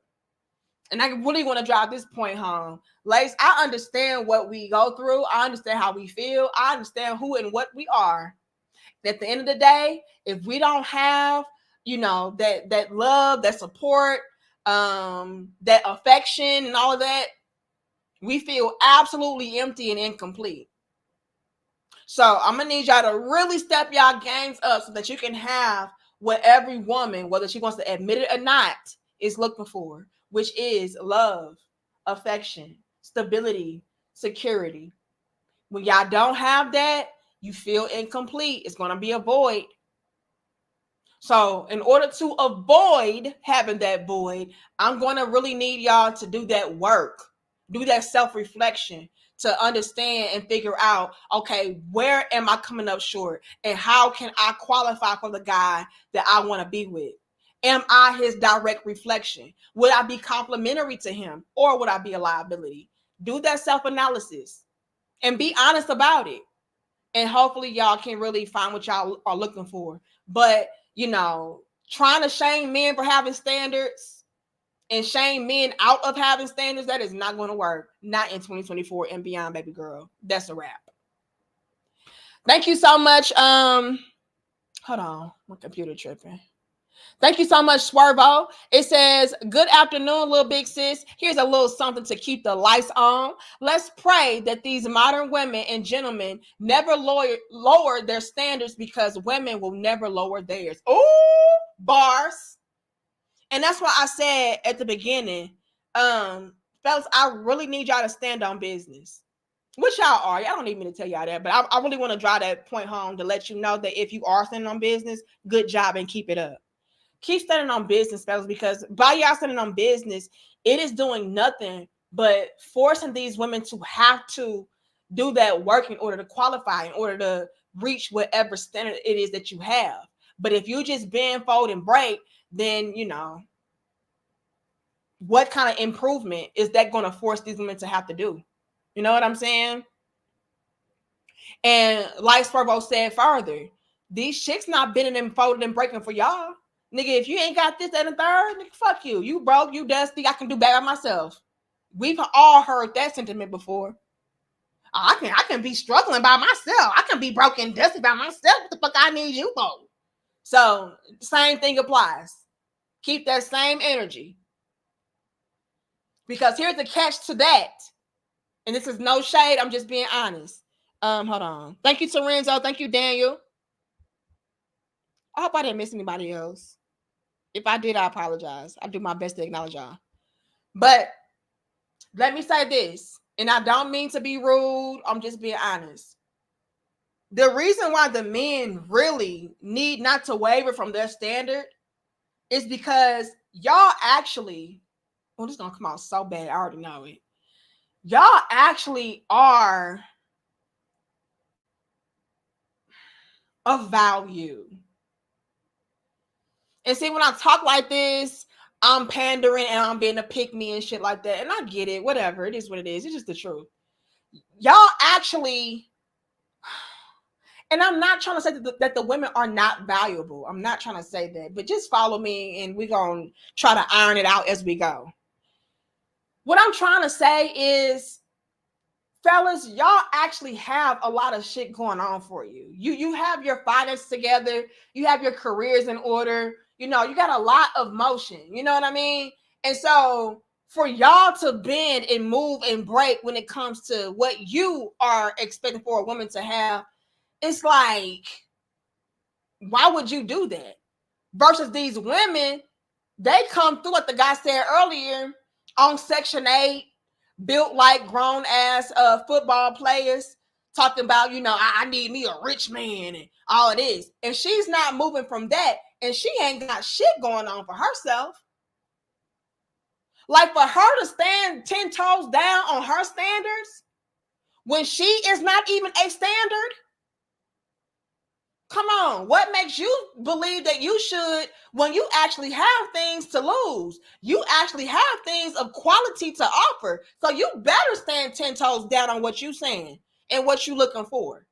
And I really want to drive this point home. Ladies, I understand what we go through. I understand how we feel. I understand who and what we are. At the end of the day, if we don't have, that love, that support, that affection and all of that, we feel absolutely empty and incomplete. So I'm gonna need y'all to really step y'all games up so that you can have what every woman, whether she wants to admit it or not, is looking for, which is love, affection, stability, security. When y'all don't have that, you feel incomplete. It's going to be a void. So in order to avoid having that void, I'm going to really need y'all to do that work, do that self-reflection, to understand and figure out, okay, where am I coming up short, and how can I qualify for the guy that I want to be with? Am I his direct reflection? Would I be complimentary to him, or would I be a liability? Do that self-analysis and be honest about it. And hopefully y'all can really find what y'all are looking for. But, trying to shame men for having standards and shame men out of having standards, that is not going to work. Not in 2024 and beyond, baby girl. That's a wrap. Thank you so much. Hold on. My computer tripping. Thank you so much, Swervo. It says, good afternoon, little big sis. Here's a little something to keep the lights on. Let's pray that these modern women and gentlemen never lower their standards, because women will never lower theirs. Oh, bars. And that's why I said at the beginning, fellas, I really need y'all to stand on business. Which y'all are. Y'all don't need me to tell y'all that, but I really want to drive that point home to let you know that if you are standing on business, good job and keep it up. Keep standing on business, fellas, because by y'all standing on business, it is doing nothing but forcing these women to have to do that work in order to qualify, in order to reach whatever standard it is that you have. But if you just bend, fold, and break, then, what kind of improvement is that going to force these women to have to do? You know what I'm saying? And like Swervo said further, these chicks not bending and folding and breaking for y'all. Nigga, if you ain't got this and a third, nigga, fuck you. You broke, you dusty, I can do better myself. We've all heard that sentiment before. I can be struggling by myself. I can be broken and dusty by myself. What the fuck I need you for? So, same thing applies. Keep that same energy. Because here's the catch to that. And this is no shade, I'm just being honest. Hold on. Thank you, Lorenzo. Thank you, Daniel. I hope I didn't miss anybody else. If I did, I apologize. I do my best to acknowledge y'all. But let me say this, and I don't mean to be rude. I'm just being honest. The reason why the men really need not to waver from their standard is because y'all actually, this is going to come out so bad. I already know it. Y'all actually are of value. And see, when I talk like this, I'm pandering and I'm being a pick-me and shit like that. And I get it. Whatever. It is what it is. It's just the truth. Y'all actually, And I'm not trying to say that the women are not valuable. I'm not trying to say that, but just follow me and we're going to try to iron it out as we go. What I'm trying to say is, fellas, y'all actually have a lot of shit going on for you. You have your finances together. You have your careers in order. You know, you got a lot of motion. You know what I mean? And so for y'all to bend and move and break when it comes to what you are expecting for a woman to have, it's like, why would you do that? Versus these women, they come through, like the guy said earlier, on Section 8, built like grown ass football players, talking about, you know, I need me a rich man and all of this. And she's not moving from that, and she ain't got shit going on for herself. Like, for her to stand 10 toes down on her standards when she is not even a standard. Come on, what makes you believe that you should when you actually have things to lose? You actually have things of quality to offer. So you better stand 10 toes down on what you saying and what you looking for.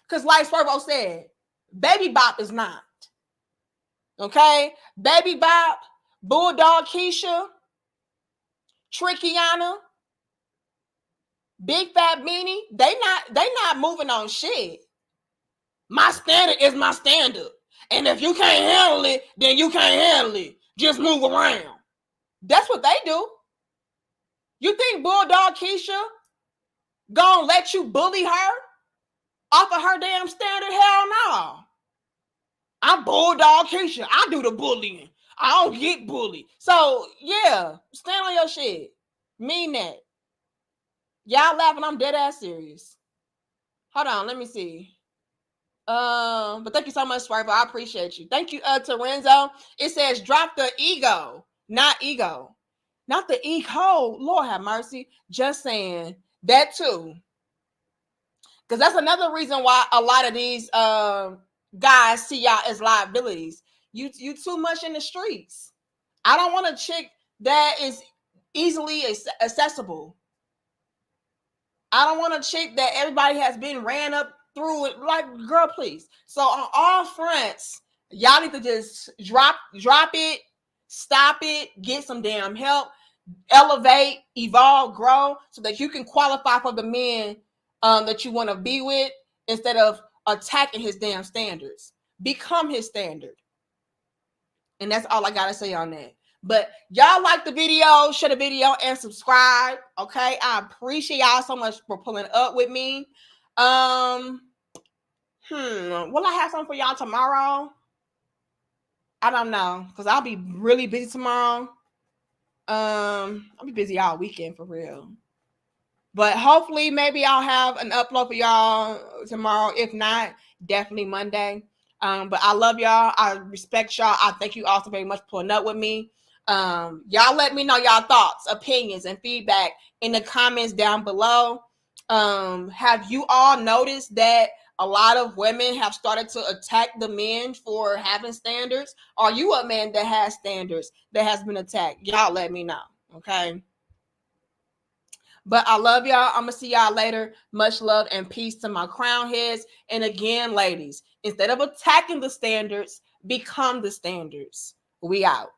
Because like Swervo said, Baby Bop is not. Okay? Baby Bop, Bulldog Kesha, Trickiana, Big Fat Meanie, they not moving on shit. My standard is my standard. And if you can't handle it, then you can't handle it. Just move around. That's what they do. You think Bulldog Kesha gonna let you bully her off of her damn standard? Hell no. I'm Bulldog Kesha. I do the bullying. I don't get bullied. So, yeah, stand on your shit. Mean that. Y'all laughing, I'm dead ass serious. Hold on, let me see. But thank you so much, Swerve. I appreciate you. Thank you, Terenzo. It says drop the ego, not ego. Not the ego. Lord have mercy. Just saying that too. Because that's another reason why a lot of these guys see y'all as liabilities. You too much in the streets. I don't want a chick that is easily accessible. I don't want a chick that everybody has been ran up through it. Like, girl, please. So on all fronts, y'all need to just drop it, stop it, get some damn help, elevate, evolve, grow, so that you can qualify for the men that you want to be with, instead of attacking his damn standards. Become his standard. And that's all I gotta say on that. But y'all like the video, share the video, and subscribe. Okay, I appreciate y'all so much for pulling up with me. Will I have something for y'all tomorrow? I don't know, because I'll be really busy tomorrow. I'll be busy all weekend for real. But hopefully, maybe I'll have an upload for y'all tomorrow. If not, definitely Monday. But I love y'all. I respect y'all. I thank you all so very much for pulling up with me. Y'all let me know y'all thoughts, opinions, and feedback in the comments down below. Have you all noticed that a lot of women have started to attack the men for having standards? Are you a man that has standards that has been attacked? Y'all let me know, okay? But I love y'all. I'm going to see y'all later. Much love and peace to my crown heads. And again, ladies, instead of attacking the standards, become the standards. We out.